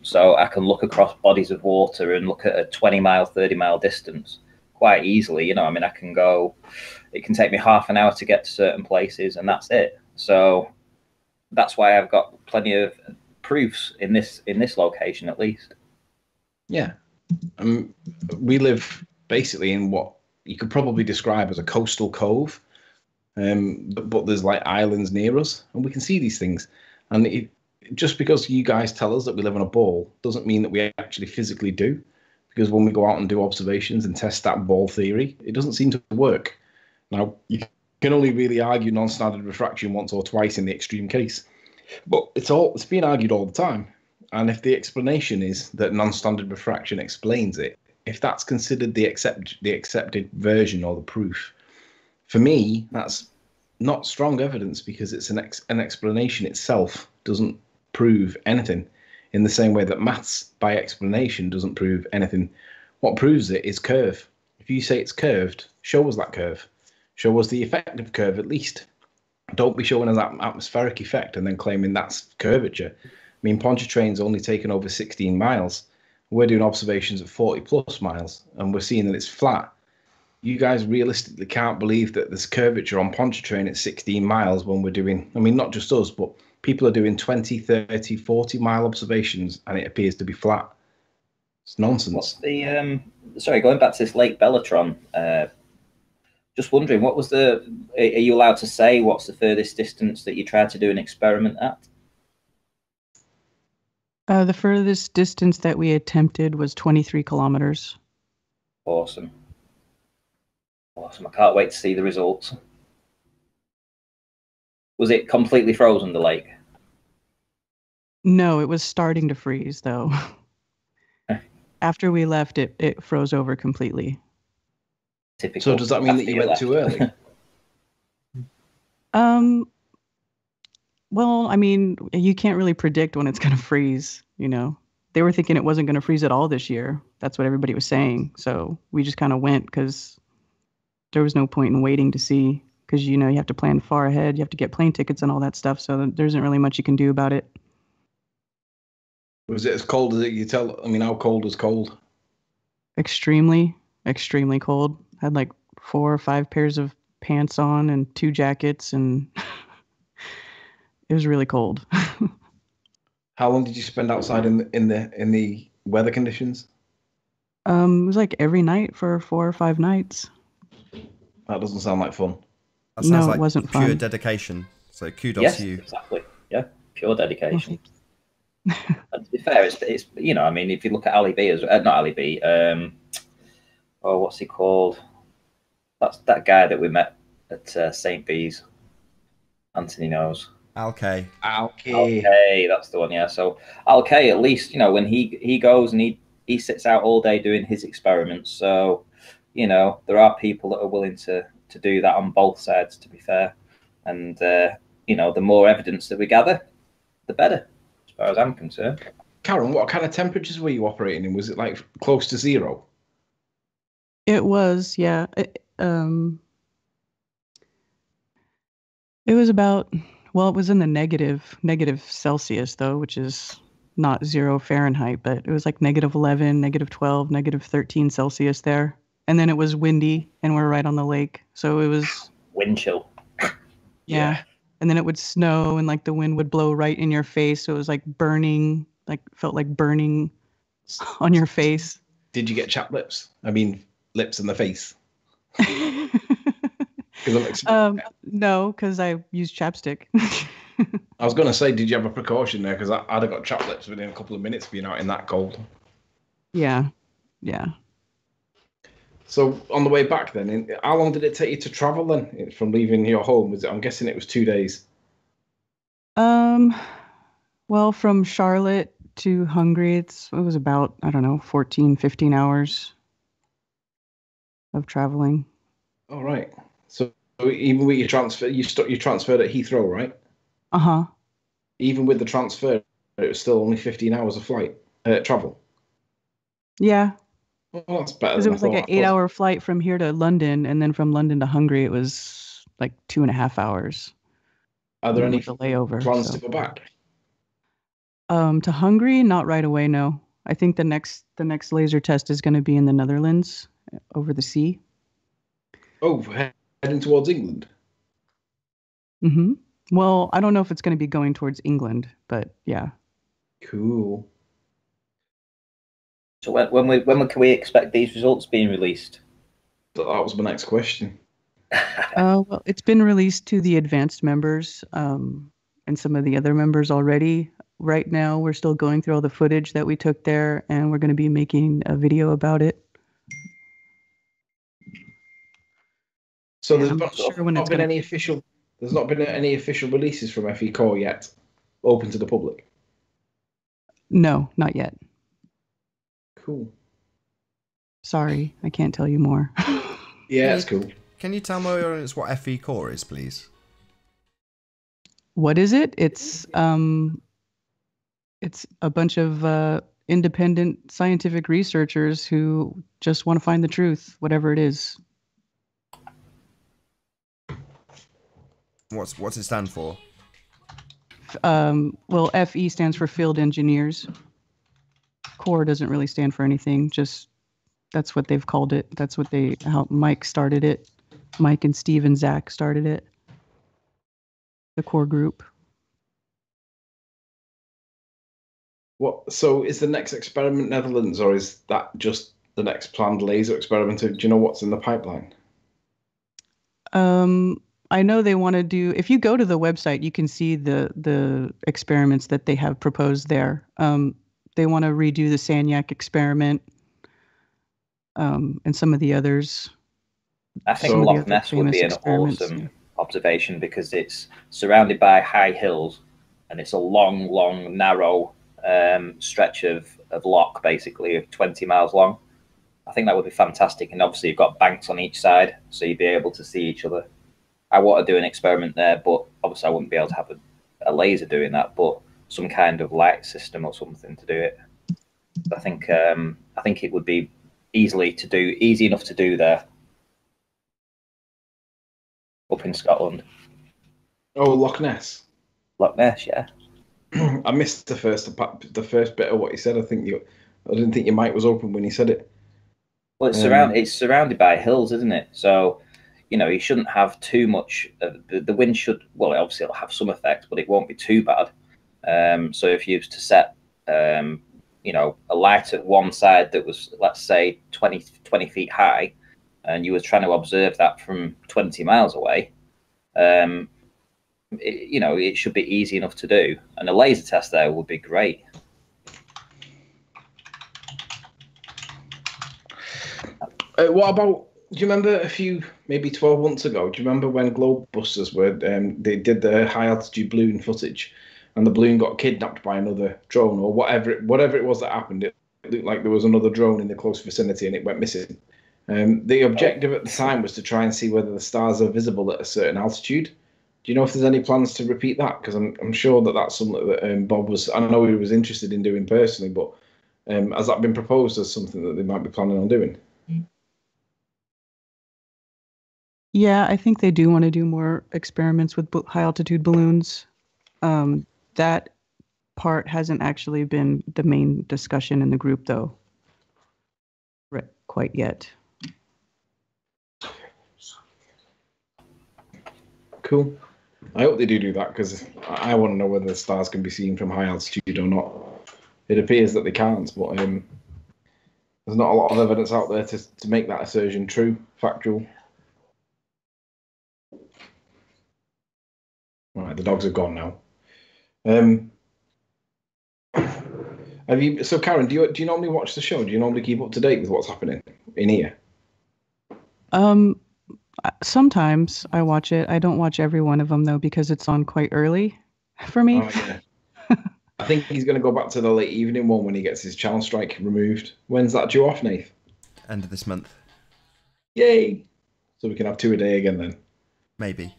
So I can look across bodies of water and look at a 20-mile, 30-mile distance quite easily. I mean, I can go. It can take me half an hour to get to certain places, and that's it. So that's why I've got plenty of proofs in this location, at least. Yeah, we live basically in what you could probably describe as a coastal cove, but there's like islands near us, and we can see these things. And just because you guys tell us that we live on a ball doesn't mean that we actually physically do, because when we go out and do observations and test that ball theory, it doesn't seem to work. Now, you can only really argue non-standard refraction once or twice in the extreme case, but it's being argued all the time. And if the explanation is that non-standard refraction explains it, if that's considered the accepted version or the proof, for me, that's not strong evidence, because it's an explanation itself doesn't prove anything, in the same way that maths by explanation doesn't prove anything. What proves it is curve. If you say it's curved, show us that curve. Show us the effective curve at least. Don't be showing us that atmospheric effect and then claiming that's curvature. I mean, Pontchartrain's only taken over 16 miles. We're doing observations at 40 plus miles, and we're seeing that it's flat. You guys realistically can't believe that there's curvature on Pontchartrain at 16 miles when we're doing, I mean, not just us, but people are doing 20, 30, 40-mile observations, and it appears to be flat. It's nonsense. What's the, sorry, going back to this Lake Bellatron, just wondering, what was are you allowed to say what's the furthest distance that you tried to do an experiment at? The furthest distance that we attempted was 23 kilometers. Awesome. Awesome. I can't wait to see the results. Was it completely frozen, the lake? No, it was starting to freeze, though. After we left, it froze over completely. Typical. So does that mean that you went too early? Well, I mean, you can't really predict when it's going to freeze, They were thinking it wasn't going to freeze at all this year. That's what everybody was saying. So we just kind of went because there was no point in waiting to see, because, you have to plan far ahead. You have to get plane tickets and all that stuff. So there isn't really much you can do about it. Was it as cold as you tell? I mean, how cold was cold? Extremely, extremely cold. Had like 4 or 5 pairs of pants on and 2 jackets, and it was really cold. How long did you spend outside in the weather conditions? It was like every night for 4 or 5 nights. That doesn't sound like fun. That sounds like it wasn't pure fun. dedication. So kudos to you. Exactly. Yeah, pure dedication. And to be fair, it's I mean, if you look at Ali B, not Ali B, what's he called? That's that guy that we met at St. B's. Anthony knows. Alk. Okay, that's the one. Yeah. So Alk, at least when he goes and he sits out all day doing his experiments. So there are people that are willing to do that on both sides. To be fair, and the more evidence that we gather, the better, as far as I'm concerned. Karen, what kind of temperatures were you operating in? Was it like close to zero? It was, yeah. It was about, well, it was in the negative Celsius, though, which is not 0 Fahrenheit, but it was like -11, -12, -13 Celsius there. And then it was windy, and we're right on the lake. So it was wind chill. Yeah. And then it would snow, and like the wind would blow right in your face. So it was like burning, felt like burning on your face. Did you get chapped lips? I mean, lips in the face. No, because I used chapstick. I was going to say, did you have a precaution there? Because I'd have got chapped lips within a couple of minutes being out in that cold. Yeah. So on the way back then, how long did it take you to travel then from leaving your home? I'm guessing it was 2 days. Well, from Charlotte to Hungary, it was about, 14, 15 hours of traveling. All right. So even with your transfer, you transferred at Heathrow, right? Uh-huh. Even with the transfer, it was still only 15 hours of flight travel. Yeah. Well, that's better. Because it was like an 8-hour flight from here to London, and then from London to Hungary, it was like 2.5 hours. Are there any layover plans to go back? To Hungary, not right away. No, I think the next laser test is going to be in the Netherlands, over the sea. Oh, heading towards England. Mm-hmm. Well, I don't know if it's going to be going towards England, but yeah. Cool. So when can we expect these results being released? That was my next question. Well, it's been released to the advanced members and some of the other members already. Right now, we're still going through all the footage that we took there, and we're going to be making a video about it. So there's not been any official. There's not been any official releases from FE Core yet, open to the public. No, not yet. Cool. Sorry, I can't tell you more. Yeah, it's cool. Can you tell my audience what FE Core is, please? What is it? It's a bunch of independent scientific researchers who just want to find the truth, whatever it is. What's it stand for? Well, FE stands for Field Engineers. Core doesn't really stand for anything. Just that's what they've called it. That's what how Mike started it. Mike and Steve and Zach started it. The core group. What? So is the next experiment Netherlands, or is that just the next planned laser experiment? Do you know what's in the pipeline? I know they want to do. If you go to the website, you can see the experiments that they have proposed there. They want to redo the Sanyak experiment, and some of the others. I think Loch Ness would be an awesome observation because it's surrounded by high hills, and it's a long, narrow stretch of loch, basically of 20 miles long. I think that would be fantastic, and obviously you've got banks on each side, so you'd be able to see each other. I want to do an experiment there, but obviously I wouldn't be able to have a laser doing that, but some kind of light system or something to do it. I think it would be easy enough to do there. Up in Scotland. Oh, Loch Ness. Loch Ness, yeah. I missed the first bit of what you said. I didn't think your mic was open when you said it. Well, it's surrounded by hills, isn't it? So, you shouldn't have too much. The wind should, well, obviously it'll have some effect, but it won't be too bad. So if you used to set, a light at one side that was, let's say, 20 feet high, and you were trying to observe that from 20 miles away, it should be easy enough to do. And a laser test there would be great. What about, do you remember maybe 12 months ago, do you remember when Globebusters they did the high altitude balloon footage and the balloon got kidnapped by another drone or whatever it was that happened? It looked like there was another drone in the close vicinity and it went missing. The objective at the time was to try and see whether the stars are visible at a certain altitude. Do you know if there's any plans to repeat that? Because I'm sure that's something that Bob I know he was interested in doing personally, but has that been proposed as something that they might be planning on doing? Yeah, I think they do want to do more experiments with high altitude balloons. That part hasn't actually been the main discussion in the group, though, quite yet. Cool. I hope they do that because I want to know whether the stars can be seen from high altitude or not. It appears that they can't, but there's not a lot of evidence out there to make that assertion true, factual. Right, the dogs are gone now. So Karen, do you normally watch the show? Do you normally keep up to date with what's happening in here? Sometimes I watch it. I don't watch every one of them though because it's on quite early for me. Oh, yeah. I think he's going to go back to the late evening one when he gets his channel strike removed. When's that due off, Nath? End of this month. Yay! So we can have 2 a day again then. Maybe.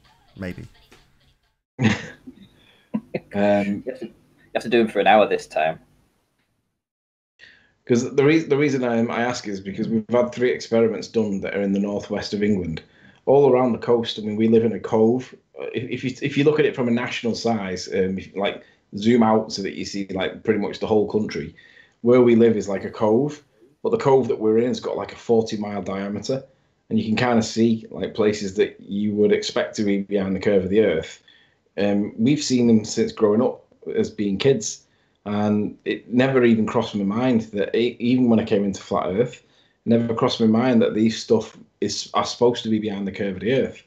You have to do them for an hour this time. Because the reason I ask is because we've had 3 experiments done that are in the northwest of England, all around the coast. I mean, we live in a cove. If you look at it from a national size, if you, like zoom out so that you see like pretty much the whole country, where we live is like a cove, but the cove that we're in has got like a 40-mile diameter, and you can kind of see like places that you would expect to be behind the curve of the Earth. We've seen them since growing up as being kids, and it never even crossed my mind that even when I came into flat Earth, it never crossed my mind that these stuff are supposed to be behind the curve of the Earth.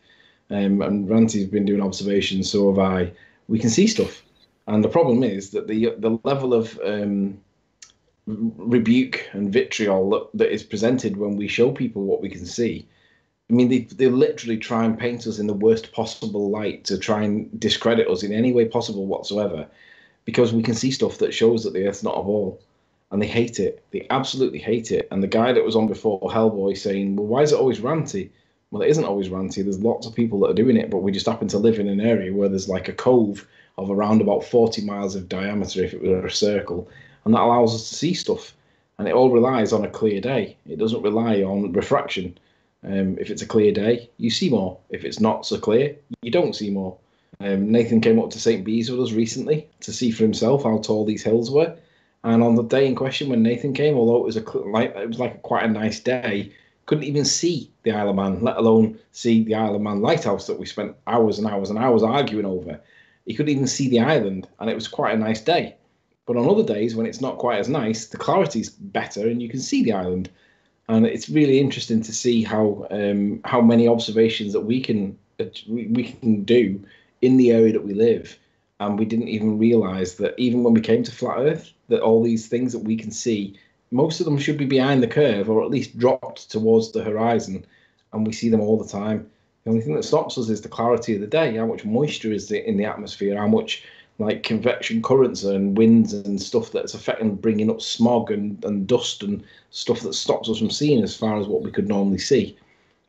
And Ranty's been doing observations, so have I. We can see stuff, and the problem is that the level of rebuke and vitriol that is presented when we show people what we can see. I mean, they literally try and paint us in the worst possible light to try and discredit us in any way possible whatsoever, because we can see stuff that shows that the Earth's not a ball, and they hate it. They absolutely hate it. And the guy that was on before, Hellboy, saying, well, why is it always ranty? Well, it isn't always ranty. There's lots of people that are doing it, but we just happen to live in an area where there's like a cove of around about 40 miles of diameter if it were a circle, and that allows us to see stuff. And it all relies on a clear day. It doesn't rely on refraction. If it's a clear day, you see more. If it's not so clear, you don't see more. Nathan came up to St. Bees with us recently to see for himself how tall these hills were. And on the day in question when Nathan came, although it was like quite a nice day, couldn't even see the Isle of Man, let alone see the Isle of Man lighthouse that we spent hours and hours and hours arguing over. He couldn't even see the island, and it was quite a nice day. But on other days when it's not quite as nice, the clarity's better and you can see the island. And it's really interesting to see how many observations that we can do in the area that we live, and we didn't even realise that even when we came to flat Earth, that all these things that we can see, most of them should be behind the curve or at least dropped towards the horizon, and we see them all the time. The only thing that stops us is the clarity of the day, how much moisture is in the atmosphere, how much like convection currents and winds and stuff that's affecting bringing up smog and dust and stuff that stops us from seeing as far as what we could normally see.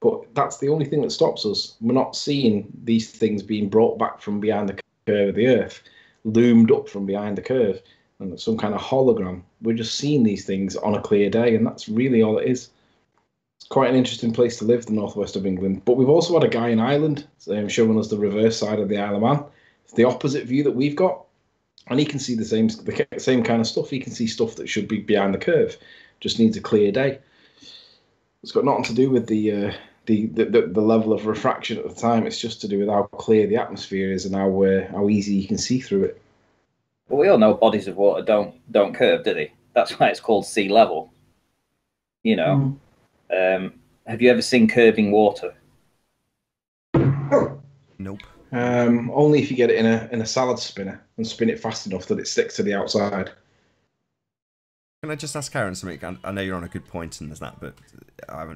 But that's the only thing that stops us. We're not seeing these things being brought back from behind the curve of the Earth, loomed up from behind the curve, and some kind of hologram. We're just seeing these things on a clear day, and that's really all it is. It's quite an interesting place to live, the northwest of England. But we've also had a guy in Ireland showing us the reverse side of the Isle of Man. It's the opposite view that we've got, and he can see the same kind of stuff. He can see stuff that should be behind the curve, just needs a clear day. It's got nothing to do with the level of refraction at the time. It's just to do with how clear the atmosphere is and how easy you can see through it. Well, we all know bodies of water don't curve, do they? That's why it's called sea level. You know, have you ever seen curving water? Nope. Only if you get it in a salad spinner and spin it fast enough that it sticks to the outside. Can I just ask Karen something? I know you're on a good point and there's that, but I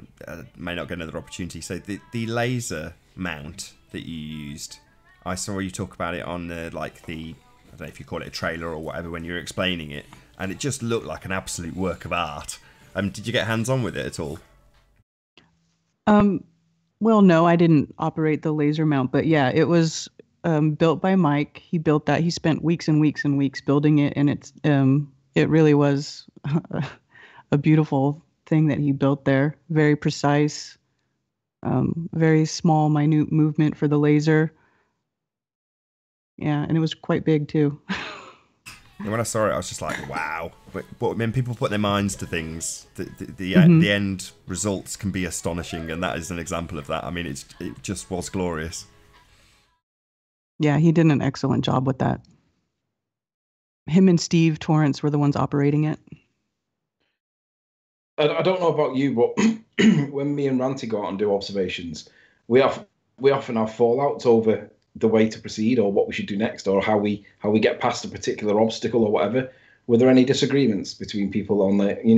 may not get another opportunity. So the laser mount that you used, I saw you talk about it on I don't know if you call it a trailer or whatever when you were explaining it, and it just looked like an absolute work of art. Did you get hands-on with it at all? Well, no, I didn't operate the laser mount, but yeah, it was built by Mike. He built that. He spent weeks and weeks and weeks building it, and it really was a beautiful thing that he built there. Very precise, very small, minute movement for the laser. Yeah, and it was quite big too. And when I saw it, I was just like, wow. But when people put their minds to things, the end results can be astonishing, and that is an example of that. I mean, it just was glorious. Yeah, he did an excellent job with that. Him and Steve Torrance were the ones operating it. I don't know about you, but when me and Ranty go out and do observations, we often have fallouts over the way to proceed or what we should do next or how we get past a particular obstacle or whatever. Were there any disagreements between people on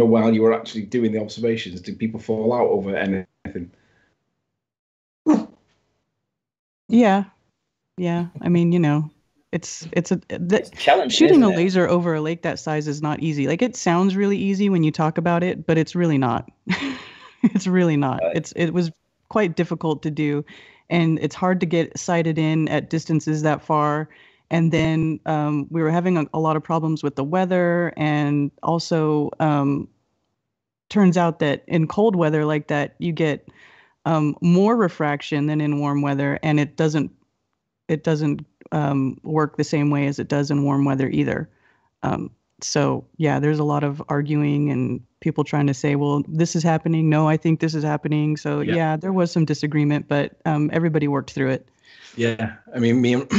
while you were actually doing the observations? Did people fall out over anything? Yeah. I mean, it's challenging. Shooting a laser over a lake that size is not easy. Like, it sounds really easy when you talk about it, but it's really not. It's really not. Right. It was quite difficult to do. And it's hard to get sighted in at distances that far. And then we were having a lot of problems with the weather. And also turns out that in cold weather like that, you get more refraction than in warm weather, and it doesn't work the same way as it does in warm weather either. So yeah, there's a lot of arguing and people trying to say, well, this is happening. No, I think this is happening. So yeah, there was some disagreement, but everybody worked through it. Yeah, I mean, me and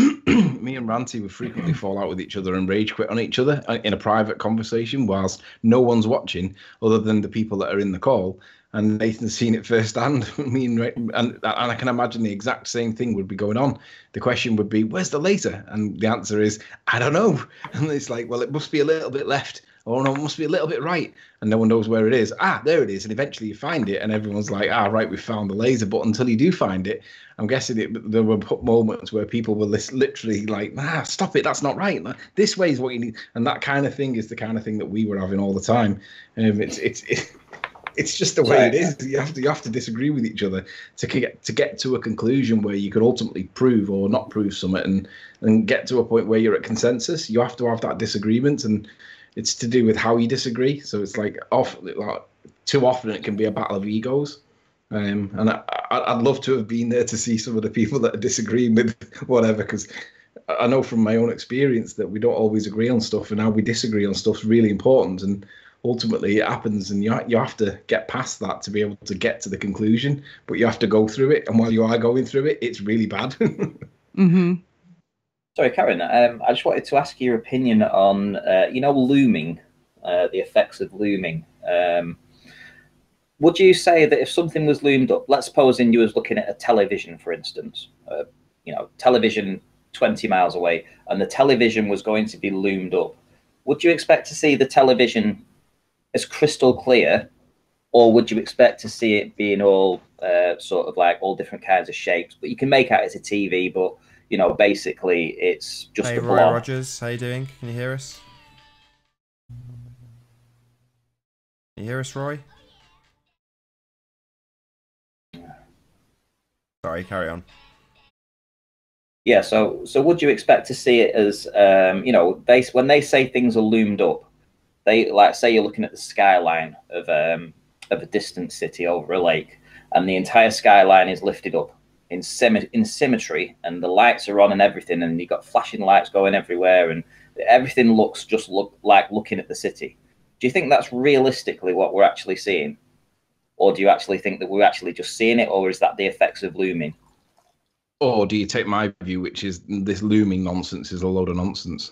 me and Ranty would frequently fall out with each other and rage quit on each other in a private conversation whilst no one's watching other than the people that are in the call. And Nathan's seen it firsthand. And I can imagine the exact same thing would be going on. The question would be, "Where's the laser?" And the answer is, "I don't know." And it's like, "Well, it must be a little bit left." Oh no, it must be a little bit right, and no one knows where it is. Ah, there it is, and eventually you find it, and everyone's like, "Ah, right, we found the laser." But until you do find it, I'm guessing there were moments where people were literally like, "Ah, stop it, that's not right. This way is what you need," and that kind of thing is the kind of thing that we were having all the time. It's just the way it is. You have to disagree with each other to get to a conclusion where you can ultimately prove or not prove something, and get to a point where you're at consensus. You have to have that disagreement, and it's to do with how you disagree. So it's like too often it can be a battle of egos. And I'd love to have been there to see some of the people that are disagreeing with whatever, because I know from my own experience that we don't always agree on stuff, and how we disagree on stuff is really important. And ultimately it happens, and you have to get past that to be able to get to the conclusion, but you have to go through it. And while you are going through it, it's really bad. Mm-hmm. Sorry, Karen, I just wanted to ask your opinion on, looming, the effects of looming. Would you say that if something was loomed up, let's suppose you was looking at a television, for instance, television 20 miles away, and the television was going to be loomed up, would you expect to see the television as crystal clear, or would you expect to see it being all sort of like all different kinds of shapes, but you can make out it's a TV, but basically it's just a blob? Roy Rogers, how you doing? Can you hear us? Can you hear us, Roy? Sorry, carry on. Yeah, so would you expect to see it as when they say things are loomed up, they say you're looking at the skyline of a distant city over a lake, and the entire skyline is lifted up in symmetry, and the lights are on and everything, and you've got flashing lights going everywhere, and everything looks like looking at the city. Do you think that's realistically what we're actually seeing, or do you actually think that we're actually just seeing it, or is that the effects of looming? Or do you take my view, which is this looming nonsense is a load of nonsense?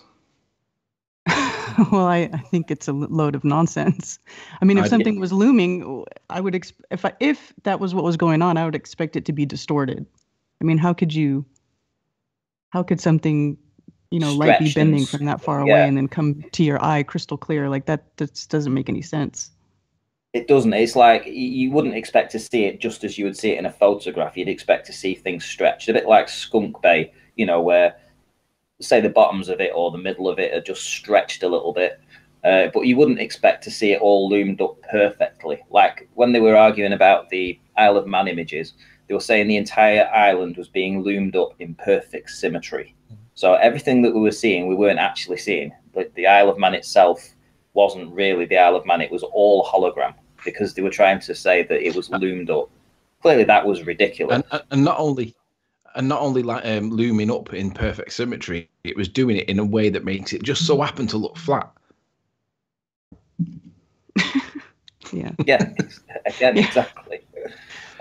Well, I think it's a load of nonsense. I mean, if something was looming, I would if that was what was going on, I would expect it to be distorted. I mean, how could something, light be bending from that far away and then come to your eye crystal clear? Like that just doesn't make any sense. It doesn't. It's like you wouldn't expect to see it just as you would see it in a photograph. You'd expect to see things stretched, a bit like Skunk Bay, where say the bottoms of it or the middle of it are just stretched a little bit, but you wouldn't expect to see it all loomed up perfectly. Like when they were arguing about the Isle of Man images, they were saying the entire island was being loomed up in perfect symmetry. So everything that we were seeing, we weren't actually seeing. But the Isle of Man itself wasn't really the Isle of Man. It was all hologram, because they were trying to say that it was loomed up. Clearly that was ridiculous. And not only like looming up in perfect symmetry, it was doing it in a way that makes it just so happen to look flat. Yeah. Again, exactly.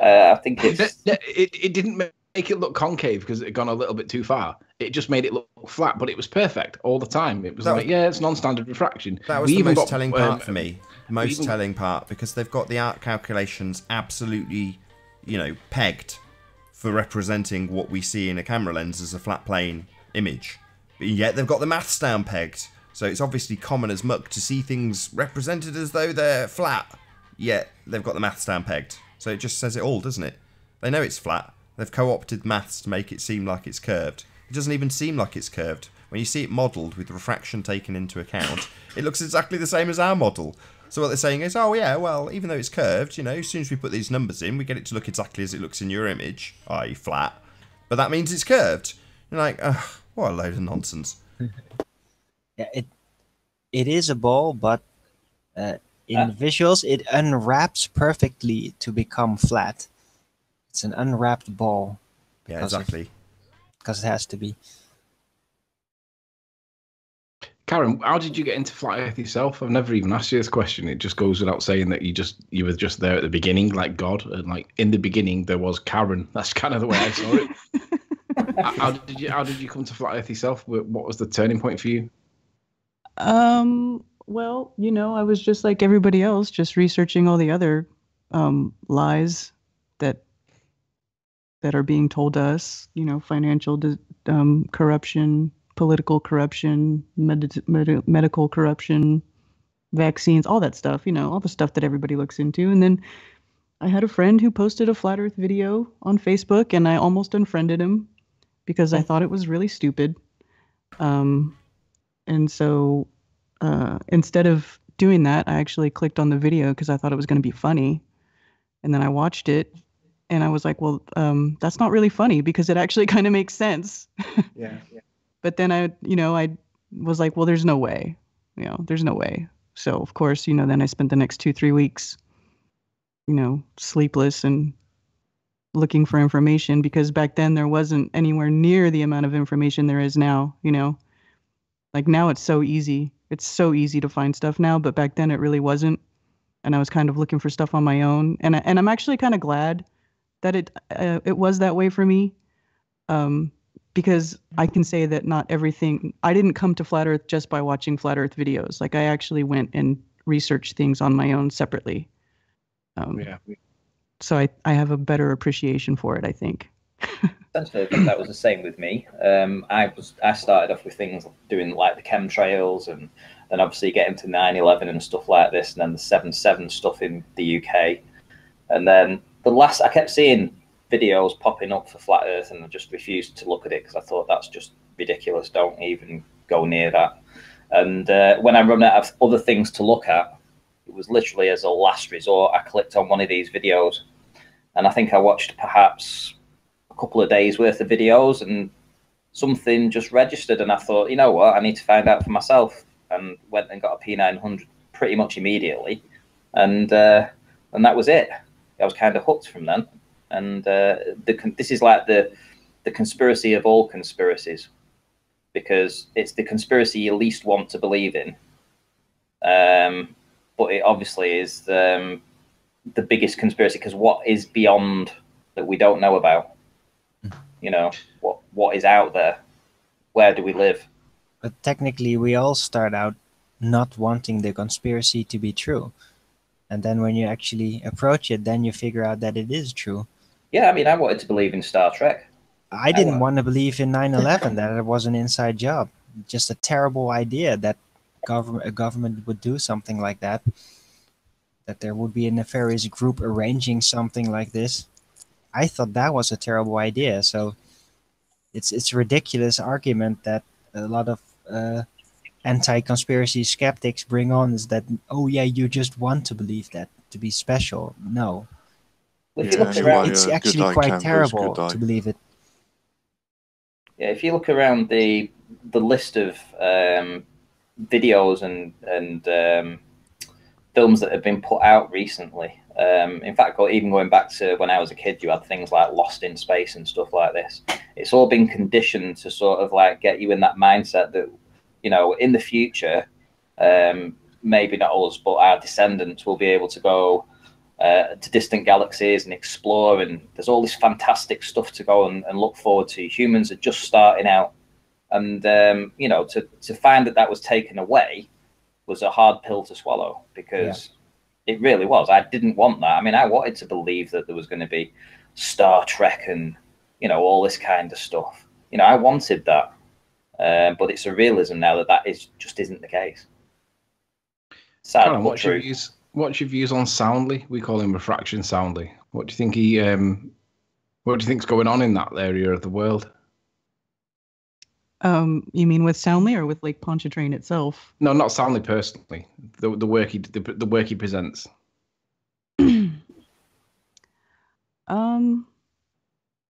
I think it didn't make it look concave because it had gone a little bit too far. It just made it look flat, but it was perfect all the time. It was it's non-standard refraction. That was the most telling part for me. Most telling part, because they've got the art calculations absolutely, pegged for representing what we see in a camera lens as a flat plane image. But yet they've got the maths down pegged. So it's obviously common as muck to see things represented as though they're flat. Yet they've got the maths down pegged. So it just says it all, doesn't it? They know it's flat. They've co-opted maths to make it seem like it's curved. It doesn't even seem like it's curved. When you see it modelled with refraction taken into account, it looks exactly the same as our model. So what they're saying is, oh yeah, well, even though it's curved, as soon as we put these numbers in, we get it to look exactly as it looks in your image, i.e. flat. But that means it's curved. You're like, ugh, what a load of nonsense. Yeah, it is a ball, but in visuals, it unwraps perfectly to become flat. It's an unwrapped ball. Yeah, exactly. Because it has to be. Karen, how did you get into flat Earth yourself? I've never even asked you this question. It just goes without saying that you were just there at the beginning, like God, and like in the beginning there was Karen. That's kind of the way I saw it. How did you come to flat Earth yourself? What was the turning point for you? Well, I was just like everybody else, just researching all the other lies that are being told to us. Financial corruption, political corruption, medical corruption, vaccines, all that stuff. All the stuff that everybody looks into. And then I had a friend who posted a flat Earth video on Facebook, and I almost unfriended him because I thought it was really stupid. And so instead of doing that, I actually clicked on the video because I thought it was going to be funny. And then I watched it and I was like, well, that's not really funny because it actually kind of makes sense. Yeah. But then I was like, well, there's no way, there's no way. So of course, then I spent the next 2-3 weeks, sleepless and looking for information, because back then there wasn't anywhere near the amount of information there is now. Like now it's so easy. It's so easy to find stuff now, but back then it really wasn't. And I was kind of looking for stuff on my own. And I'm actually kind of glad that it was that way for me, because I can say that not everything. I didn't come to Flat Earth just by watching Flat Earth videos. Like I actually went and researched things on my own separately. So I have a better appreciation for it, I think. Essentially, I think that was the same with me. I started off with things doing like the chemtrails, and then obviously getting to 9/11 and stuff like this, and then the 7/7 stuff in the UK, and then I kept seeing videos popping up for flat Earth, and I just refused to look at it because I thought that's just ridiculous. Don't even go near that. And when I run out of other things to look at, it was literally as a last resort, I clicked on one of these videos, and I think I watched perhaps a couple of days worth of videos, and something just registered, and I thought, you know what, I need to find out for myself, and went and got a P900 pretty much immediately, and that was it. I was kind of hooked from then, and this is like the conspiracy of all conspiracies, because it's the conspiracy you least want to believe in, but it obviously is the biggest conspiracy, because what is beyond that we don't know about? What is out there? Where do we live? But technically, we all start out not wanting the conspiracy to be true. And then when you actually approach it, then you figure out that it is true. Yeah, I mean, I wanted to believe in Star Trek. I didn't want to believe in 9/11, that it was an inside job. Just a terrible idea that a government would do something like that. That there would be a nefarious group arranging something like this. I thought that was a terrible idea. So it's a ridiculous argument that a lot of anti-conspiracy skeptics bring on, is that, oh yeah, you just want to believe that to be special. No. It's actually quite terrible to believe it. Yeah, if you look around the list of videos and films that have been put out recently, in fact, even going back to when I was a kid, you had things like Lost in Space and stuff like this. It's all been conditioned to sort of like get you in that mindset that, in the future, maybe not us, but our descendants will be able to go to distant galaxies and explore, and there's all this fantastic stuff to go and look forward to. Humans are just starting out, and to find that was taken away was a hard pill to swallow, because it really was. I didn't want that. I mean, I wanted to believe that there was going to be Star Trek and all this kind of stuff. I wanted that, but it's a realism now that just isn't the case. Sad, Colin, what's your views on Soundly? We call him Refraction Soundly. What do you think what do you think's going on in that area of the world? You mean with Soundly or with Lake Pontchartrain itself? No, not Soundly personally. The work he presents.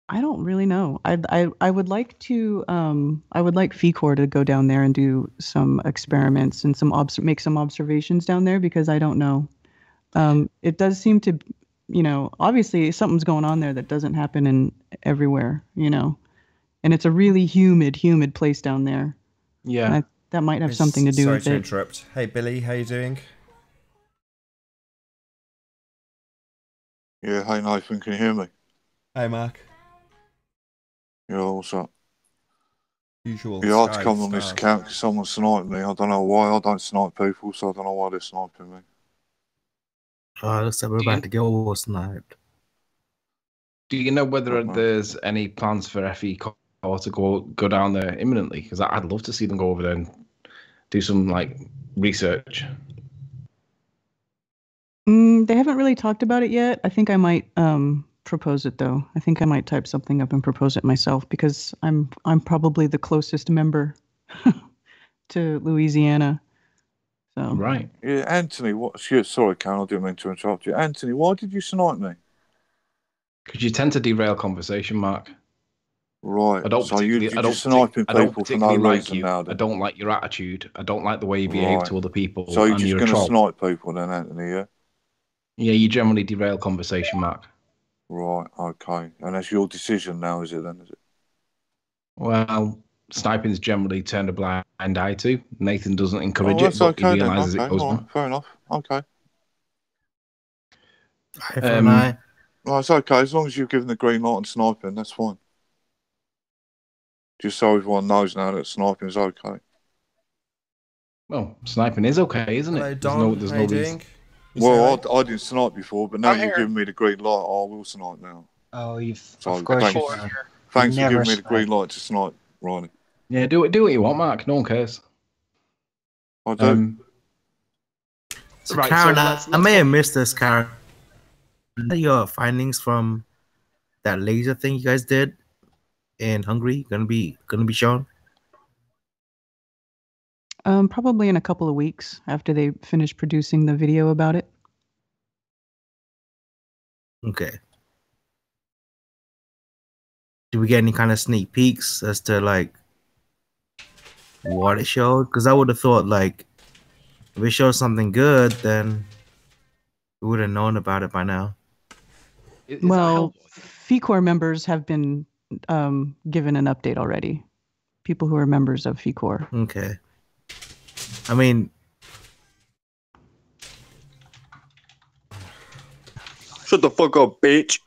I don't really know. I would like to I would like FECOR to go down there and do some experiments and make some observations down there, because I don't know. It does seem to you know, obviously something's going on there that doesn't happen in everywhere, you know. And it's a really humid place down there. Yeah. That might have something to do with it. Sorry to interrupt. Hey, Billy, how you doing? Yeah, hey Nathan, can you hear me? Hey, Mark. Yeah, what's up? Usual. Yeah, I had to come on this account because someone sniped me. I don't know why. I don't snipe people, so I don't know why they're sniping me. Looks like we're about to get all sniped. Do you know whether there's any plans for FE Core to go down there imminently? Because I'd love to see them go over there and do some like research. They haven't really talked about it yet. I think I might propose it though. I think I might type something up and propose it myself because I'm probably the closest member to Louisiana. So right. Yeah, Anthony. Sorry, Karen, I didn't mean to interrupt you. Anthony, why did you snipe me? Because you tend to derail conversation, Mark. Right. So you're just sniping people for no reason now. Then. I don't like your attitude. I don't like the way you behave to other people. So you're just going to snipe people then, Anthony? Yeah. Yeah, you generally derail conversation, Mark. Right. Okay. And that's your decision now, is it? Then is it? Well, sniping's generally turned a blind eye to. Nathan doesn't encourage that's it, but okay, he realizes it goes on. Fair enough. Okay. Right, it's okay. As long as you've given the green light on sniping, that's fine. Just so everyone knows now that sniping is okay. Well, sniping is okay, isn't Hello, it? Don. There's no reason. Well, I didn't snipe before, but now you've given me the green light. I will snipe now. Oh, of course. Thanks for giving me the green light to snipe, Ronnie. Yeah, do what you want, Mark. No one cares. I do. So right, Karen, I may have missed this, Karen. Your findings from that laser thing you guys did in Hungary gonna be shown? Probably in a couple of weeks after they finish producing the video about it. Okay. Do we get any kind of sneak peeks as to like what it showed? Because I would have thought like if it showed something good, then we would have known about it by now. Well, FECOR members have been given an update already. People who are members of FECOR. Okay. I mean, shut the fuck up, bitch.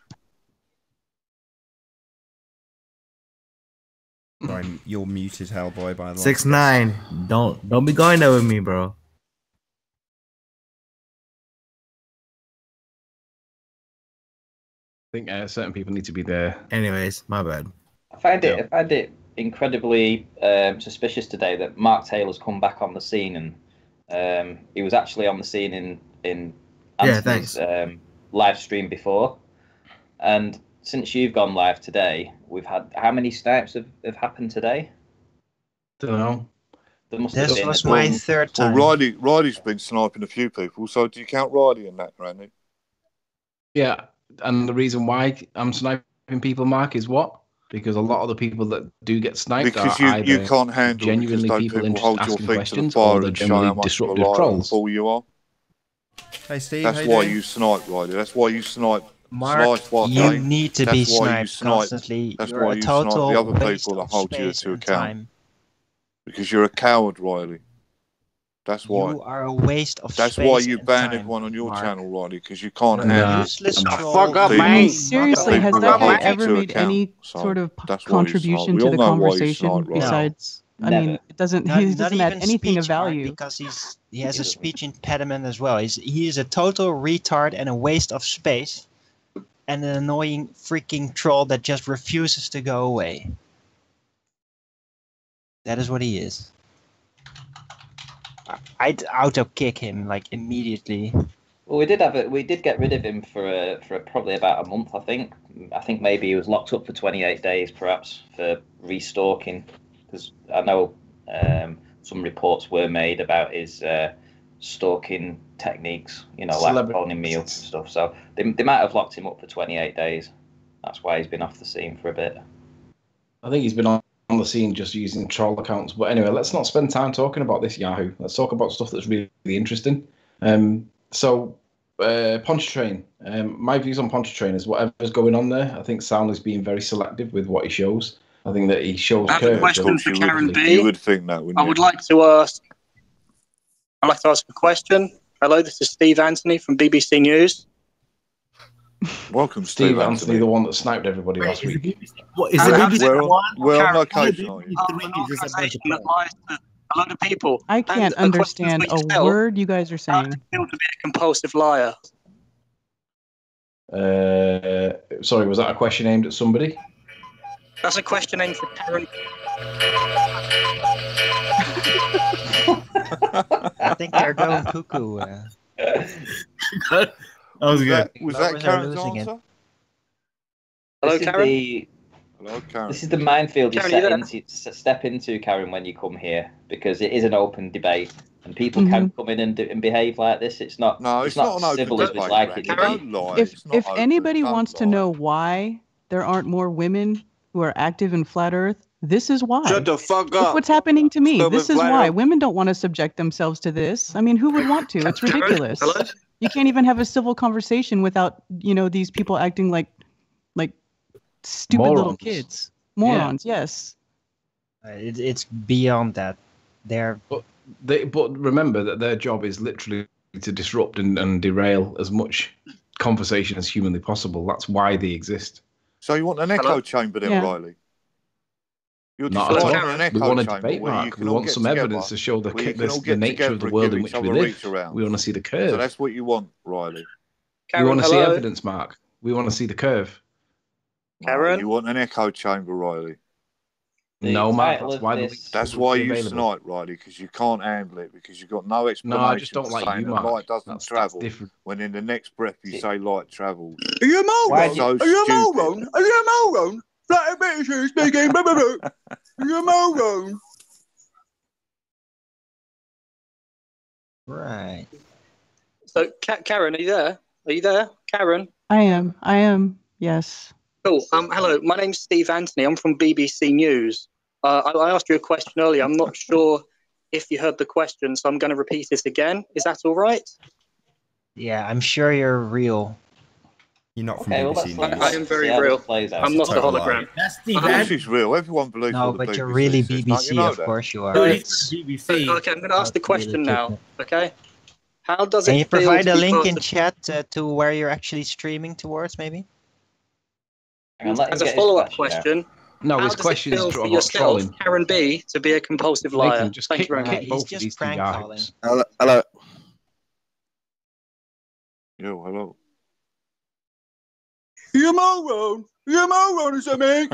Sorry, you're muted, Hellboy. By the way. 6ix9ine. Don't be going there with me, bro. I think certain people need to be there. Anyways, my bad. I find it incredibly suspicious today that Mark Taylor's come back on the scene, and he was actually on the scene in Anthony's live stream before. And since you've gone live today, we've had how many snipes have happened today? Don't know. This was my third time. Well, Riley's been sniping a few people, so do you count Riley in that, Randy? Yeah, and the reason why I'm sniping people, Mark, is what? Because a lot of the people that do get sniped because are you can't handle genuinely people hold your asking feet questions, to the fire or they're and show generally how much disruptive trolls. Fool you are. Hey Steve, that's why you snipe, Riley. That's why you snipe. Mark, you need to be sniped constantly. That's you're why a you total snipe the other waste people that of hold you space to and account. time. Because you're a coward, Riley. That's why. You are a waste of space. That's why you and ban time, everyone on your Mark. channel, Riley, because you can't handle useless troll. Fuck up, I mean, man. seriously, has that guy ever made any sort of contribution to the conversation besides? I mean, it doesn't. He doesn't add anything of value because he has a speech impediment as well. He is a total retard and a waste of space, and an annoying freaking troll that just refuses to go away. That is what he is. I'd auto kick him like immediately. Well, we did get rid of him for probably about a month. I think maybe he was locked up for 28 days, perhaps for restalking. Because I know some reports were made about his stalking techniques. You know, like phoning me up and stuff. So they might have locked him up for 28 days. That's why he's been off the scene for a bit. I think he's been on the scene just using troll accounts. But anyway, let's not spend time talking about this Yahoo. Let's talk about stuff that's really interesting. So Pontchartrain. My views on Pontchartrain is whatever's going on there. I think Sound is being very selective with what he shows. I think that he shows. I have a question for Karen B. You would think that, wouldn't you? I'd like to ask a question. Hello, this is Steve Anthony from BBC News. Welcome, Steve Anthony, the one that sniped everybody last week. What is it? BBC One? We're on location. A lot of people. I can't understand a word you guys are saying. To be a compulsive liar. Sorry, was that a question aimed at somebody? That's a question aimed for Karen. I think they're going cuckoo. That was good. Was that Karen's answer? Hello, Karen. Hello, Karen. This is the minefield you Karen, step into, Karen, when you come here, because it is an open debate and people can come in and behave like this. It's not. No, it's not an civil open as we'd debate. like it Don't to be. lie. If anybody wants to know why there aren't more women who are active in flat Earth, this is why. Shut the fuck Look up. what's happening to me. Stupid This is flat why. Earth. Women don't want to subject themselves to this. I mean, who would want to? It's ridiculous. Hello? You can't even have a civil conversation without, these people acting like stupid little Morons. kids. Morons, yes. It's beyond that. But remember that their job is literally to disrupt and derail as much conversation as humanly possible. That's why they exist. So you want an echo chamber then, Riley? You're Not at all. an echo We want a chamber debate, where you Mark. can We all want get some together, evidence to show the where you can all get nature of the together and world give in each which we other live. reach around. We want to see the curve. So that's what you want, Riley. Karen, we want to see hello? evidence, Mark. We want to see the curve. Karen? You want an echo chamber, Riley? No, Mark. That's why you snipe, Riley, because you can't handle it, because you've got no explanation. No, I just don't for like saying you, that Mark. light doesn't travel. Different. When in the next breath you say light travels. Are you a moron? So Are you a stupid. moron? Are you a moron? Flat British here speaking. Blah, blah, blah. Are you a moron? Right. So, Karen, are you there? Are you there, Karen? I am. Yes. Cool. Hello, my name's Steve Anthony. I'm from BBC News. I asked you a question earlier. I'm not sure if you heard the question, so I'm going to repeat it again. Is that all right? Yeah, I'm sure you're real. You're not from Okay, well, BBC let's- News. I am very See how this real. plays out. I'm not a Total hologram. lie. That's Steve Of course Anthony. it's real. Everyone believes No, what the but BBC you're really says. Don't BBC, you know of that? course you are. No, It's- he's Okay, BBC. I'm going to ask the question now. Okay. How does Can it you feel provide to a be link part in of- chat to where you're actually streaming towards, maybe? Hang on, let him As a get his follow-up question out. question, No, how his does question it is feel for about yourself, trolling. Karen B, to be a compulsive liar? Nathan, just Thank kick, you very much. kick both of just these prank two calling. guys. Hello. Yo, hello. Are you a moron? Are you a moron or something?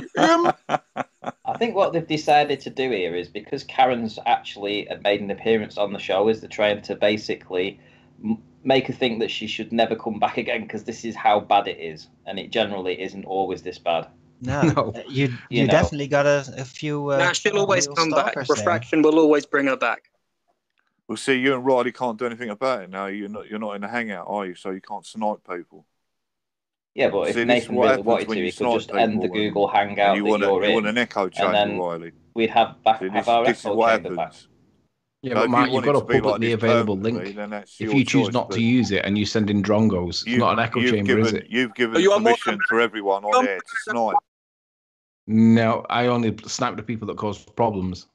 I think what they've decided to do here is, because Karen's actually made an appearance on the show, is they're trying to basically make her think that she should never come back again, because this is how bad it is, and it generally isn't always this bad. No, you know. definitely got a few. Nah, she'll always real come back. stalkers there. Refraction will always bring her back. Well, see, you and Riley can't do anything about it now. You're not in a hangout, are you? So you can't snipe people. Yeah, but if See, this is Nathan what really happens wanted when to, you he could snipe just end the people Google and Hangout you that want you're you in, want an echo chamber, and then Riley. we'd have See, our this is echo what chamber back. happens. Yeah, So but if Mark, you you've want got it a to be like publicly this available permanently, link. then that's If your you choose choice, not but to use it and you send in drongos, it's not an echo chamber, is it? You've given Are you a permission for everyone on air to snipe. No, I only snipe the people that cause problems.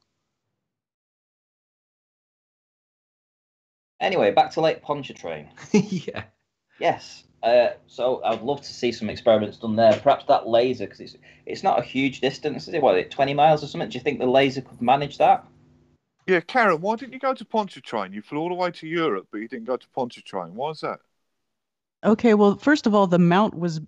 Anyway, back to Lake Pontchartrain. Yeah. Yes. So I'd love to see some experiments done there. Perhaps that laser, because it's not a huge distance, is it? What, 20 miles or something? Do you think the laser could manage that? Yeah, Karen, why didn't you go to Pontchartrain? You flew all the way to Europe, but you didn't go to Pontchartrain. Why is that? Okay, well, first of all, the mount was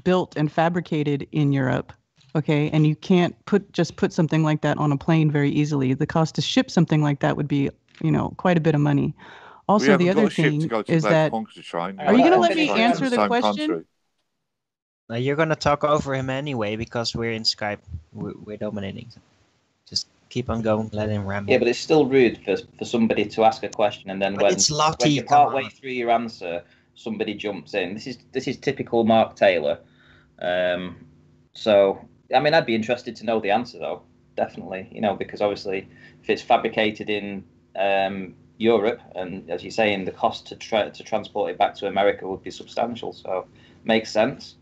built and fabricated in Europe. Okay, and you can't just put something like that on a plane very easily. The cost to ship something like that would be, quite a bit of money. Also, the other thing is that. Are you going to let me answer the question? No, you're going to talk over him anyway because we're in Skype. We're dominating. Just keep on going. Let him ramble. Yeah, but it's still rude for somebody to ask a question and then when you're partway through your answer, somebody jumps in. This is typical Mark Taylor. So, I mean, I'd be interested to know the answer though. Definitely, because obviously, if it's fabricated in Europe, and as you say, in the cost to transport it back to America would be substantial. So, makes sense.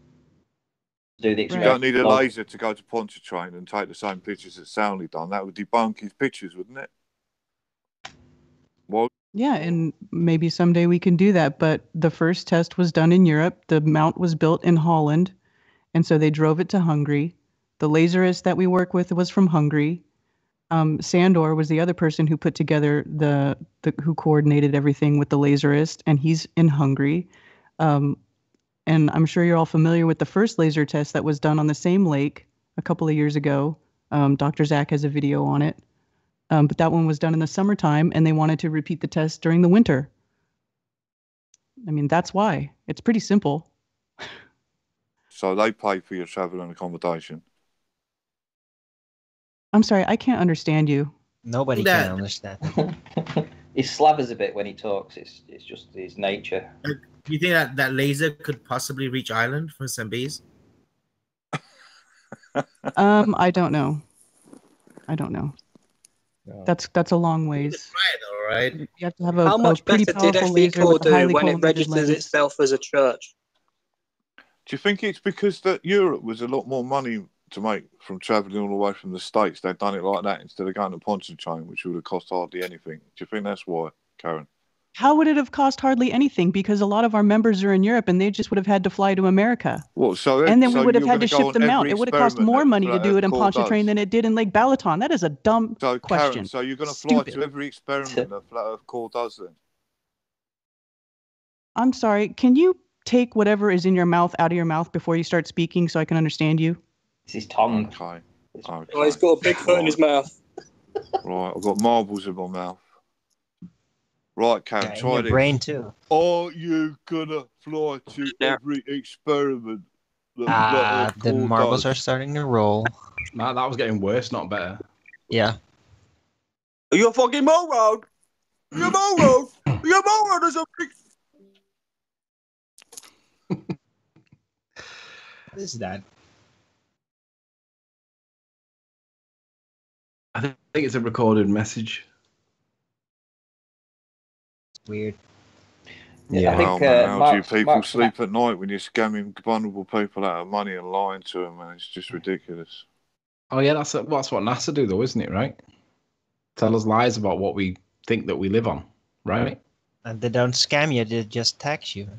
Do the You don't need a laser to go to Pontchartrain and take the same pictures that Soundly done. That would debunk his pictures, wouldn't it? Well, Yeah, and maybe someday we can do that. But the first test was done in Europe. The mount was built in Holland, and so they drove it to Hungary. The laserist that we work with was from Hungary. Sandor was the other person who put together who coordinated everything with the laserist, and he's in Hungary. And I'm sure you're all familiar with the first laser test that was done on the same lake a couple of years ago. Dr. Zach has a video on it. But that one was done in the summertime, and they wanted to repeat the test during the winter. I mean, that's why. It's pretty simple. So they pay for your travel and accommodation. I'm sorry, I can't understand you. Nobody can understand. He slavers a bit when he talks. It's just his nature. Do you think that laser could possibly reach Ireland for some bees? I don't know. No. That's a long ways. All right. You have to have a How much pretty better did powerful laser FE with a do highly when it collimated registers lens. itself as a church? Do you think it's because that Europe was a lot more money to make from travelling all the way from the States? They've done it like that instead of going to Pontchartrain, which would have cost hardly anything. Do you think that's why, Karen? How would it have cost hardly anything? Because a lot of our members are in Europe, and they just would have had to fly to America. Well, and then we would have had to ship them out. It would have cost more money to do it in Pontchartrain than it did in Lake Balaton. That is a dumb question. Karen, so you're going to fly to every experiment that Flat Earth Core does then? I'm sorry. Can you take whatever is in your mouth out of your mouth before you start speaking so I can understand you? It's his tongue. Okay. Oh, he's got a big foot in his mouth. Right, I've got marbles in my mouth. Right, Karen, Yeah, try your this. brain too. Are you gonna fly to every experiment that the marbles are starting to roll. Matt, that was getting worse, not better. Yeah. Are you a fucking moron? You're a moron. You're a moron or something. What is that? I think it's a recorded message. Weird. Yeah, I think. How do people sleep at night when you're scamming vulnerable people out of money and lying to them? And it's just ridiculous. Oh yeah, that's what NASA do, though, isn't it? Right? Tell us lies about what we think that we live on, right? And they don't scam you; they just tax you.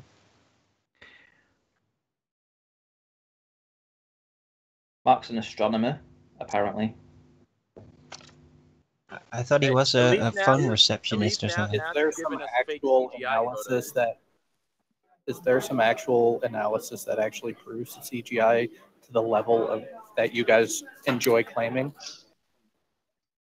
Mark's an astronomer, apparently. I thought he was a phone receptionist or something. Is there some actual analysis that? Is there some actual analysis that actually proves the CGI to the level of that you guys enjoy claiming?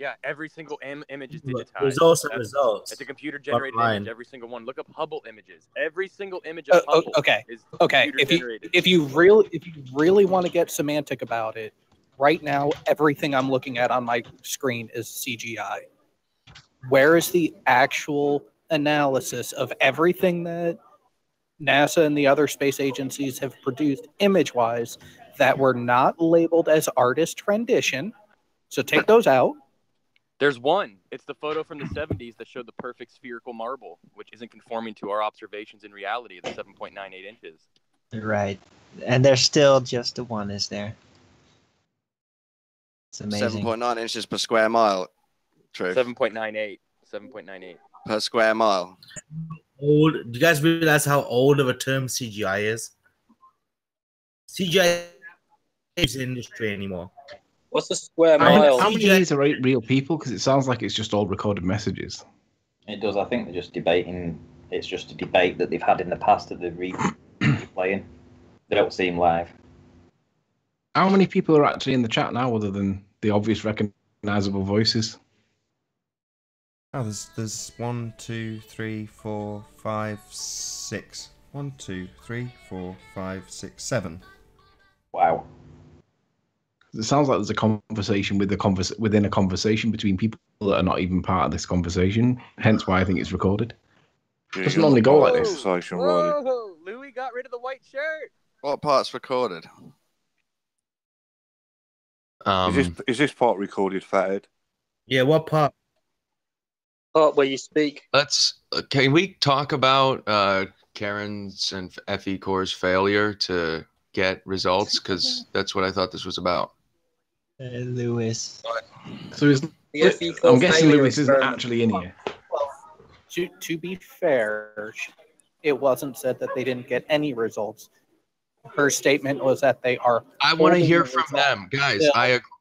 Yeah, every single image is digitized. Results are results. It's a computer-generated image. Every single one. Look up Hubble images. Every single image of Hubble is computer-generated. If you really want to get semantic about it, right now everything I'm looking at on my screen is CGI. Where is the actual analysis of everything that NASA and the other space agencies have produced image-wise that were not labeled as artist rendition? So take those out. There's one. It's the photo from the 70s that showed the perfect spherical marble, which isn't conforming to our observations in reality of the 7.98 inches. Right. And there's still just the one, is there? It's amazing. 7.9 inches per square mile. True. 7.98. 7.98. Per square mile. Old. Do you guys realize how old of a term CGI is? CGI is in industry anymore. What's the square mile? How many of these are real people? Because it sounds like it's just all recorded messages. It does. I think they're just debating. It's just a debate that they've had in the past that they're replaying. They don't seem live. How many people are actually in the chat now, other than the obvious recognizable voices? Oh, there's 1, 2, 3, 4, 5, 6. 1, 2, 3, 4, 5, 6, 7. Wow. It sounds like there's a conversation within a conversation between people that are not even part of this conversation. Hence why I think it's recorded. It doesn't normally go like this. Whoa, Louis got rid of the white shirt. What part's recorded? Is this part recorded, Fathead? Yeah, what part? part where you speak. Can we talk about Karen's and FE Core's failure to get results? Because that's what I thought this was about. Lewis. So I'm guessing Lewis isn't actually in here. Well, to be fair, it wasn't said that they didn't get any results. Her statement was that they are. I want to hear from them, guys.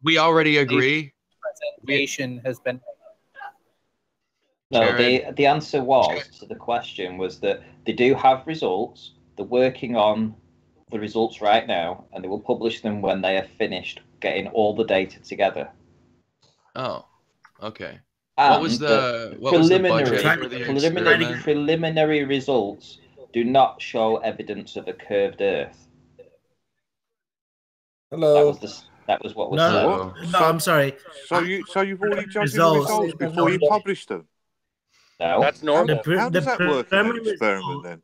We already agree. Presentation has been. No, the answer to the question was that they do have results. They're working on the results right now, and they will publish them when they have finished getting all the data together. Oh, okay. And what was the budget for the preliminary results do not show evidence of a curved Earth. Hello. That was what was said. No, I'm sorry. So you've already judged the results before you published them? No, that's normal. How does that work in an experiment then?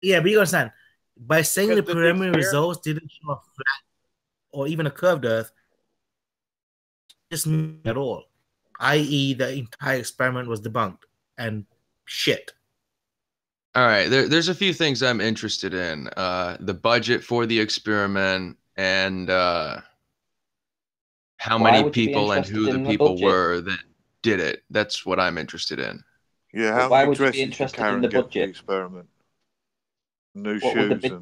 Yeah, but you understand. By saying the preliminary results didn't show a flat or even a curved Earth, just at all. I.e., the entire experiment was debunked and shit. All right, there's a few things I'm interested in. The budget for the experiment and how many people and who the people were that did it. That's what I'm interested in. Yeah, how why many would you be dresses did interested in Karen the get for the budget? experiment? New What would shoes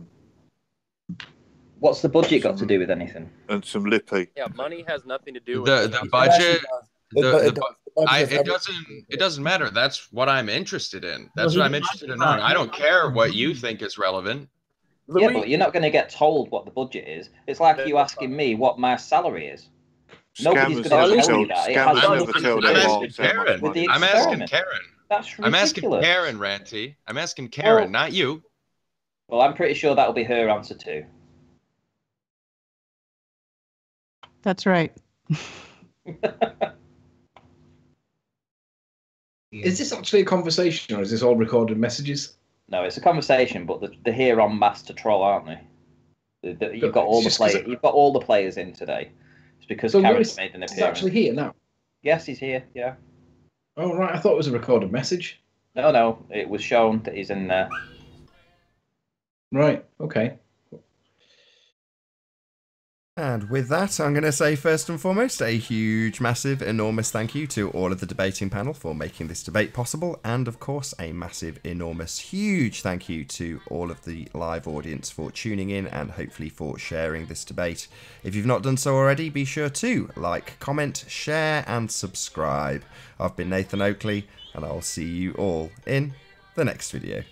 What's the budget got to do with anything? and some lippy. Yeah, money has nothing to do with The budget. It It doesn't matter. That's what I'm interested in. That's what I'm interested in knowing. I don't care what you think is relevant. Yeah, but you're not going to get told what the budget is. It's like you asking me what my salary is. Nobody's going to tell you that. It has nothing to do with the I'm asking experiment. Karen. That's ridiculous. I'm asking Karen, Ranty. I'm asking Karen, not you. Well, I'm pretty sure that'll be her answer too. That's right. Is this actually a conversation, or is this all recorded messages? No, it's a conversation, but they're here en masse to troll, aren't they? You've got all the players. You've got all the players in today. It's because Karen's made an appearance. He's actually here now. Yes, he's here. Yeah. Oh right, I thought it was a recorded message. No, it was shown that he's in there. Right. Okay. And with that, I'm going to say first and foremost a huge, massive, enormous thank you to all of the debating panel for making this debate possible, and of course a massive, enormous, huge thank you to all of the live audience for tuning in and hopefully for sharing this debate. If you've not done so already, be sure to like, comment, share and subscribe. I've been Nathan Oakley, and I'll see you all in the next video.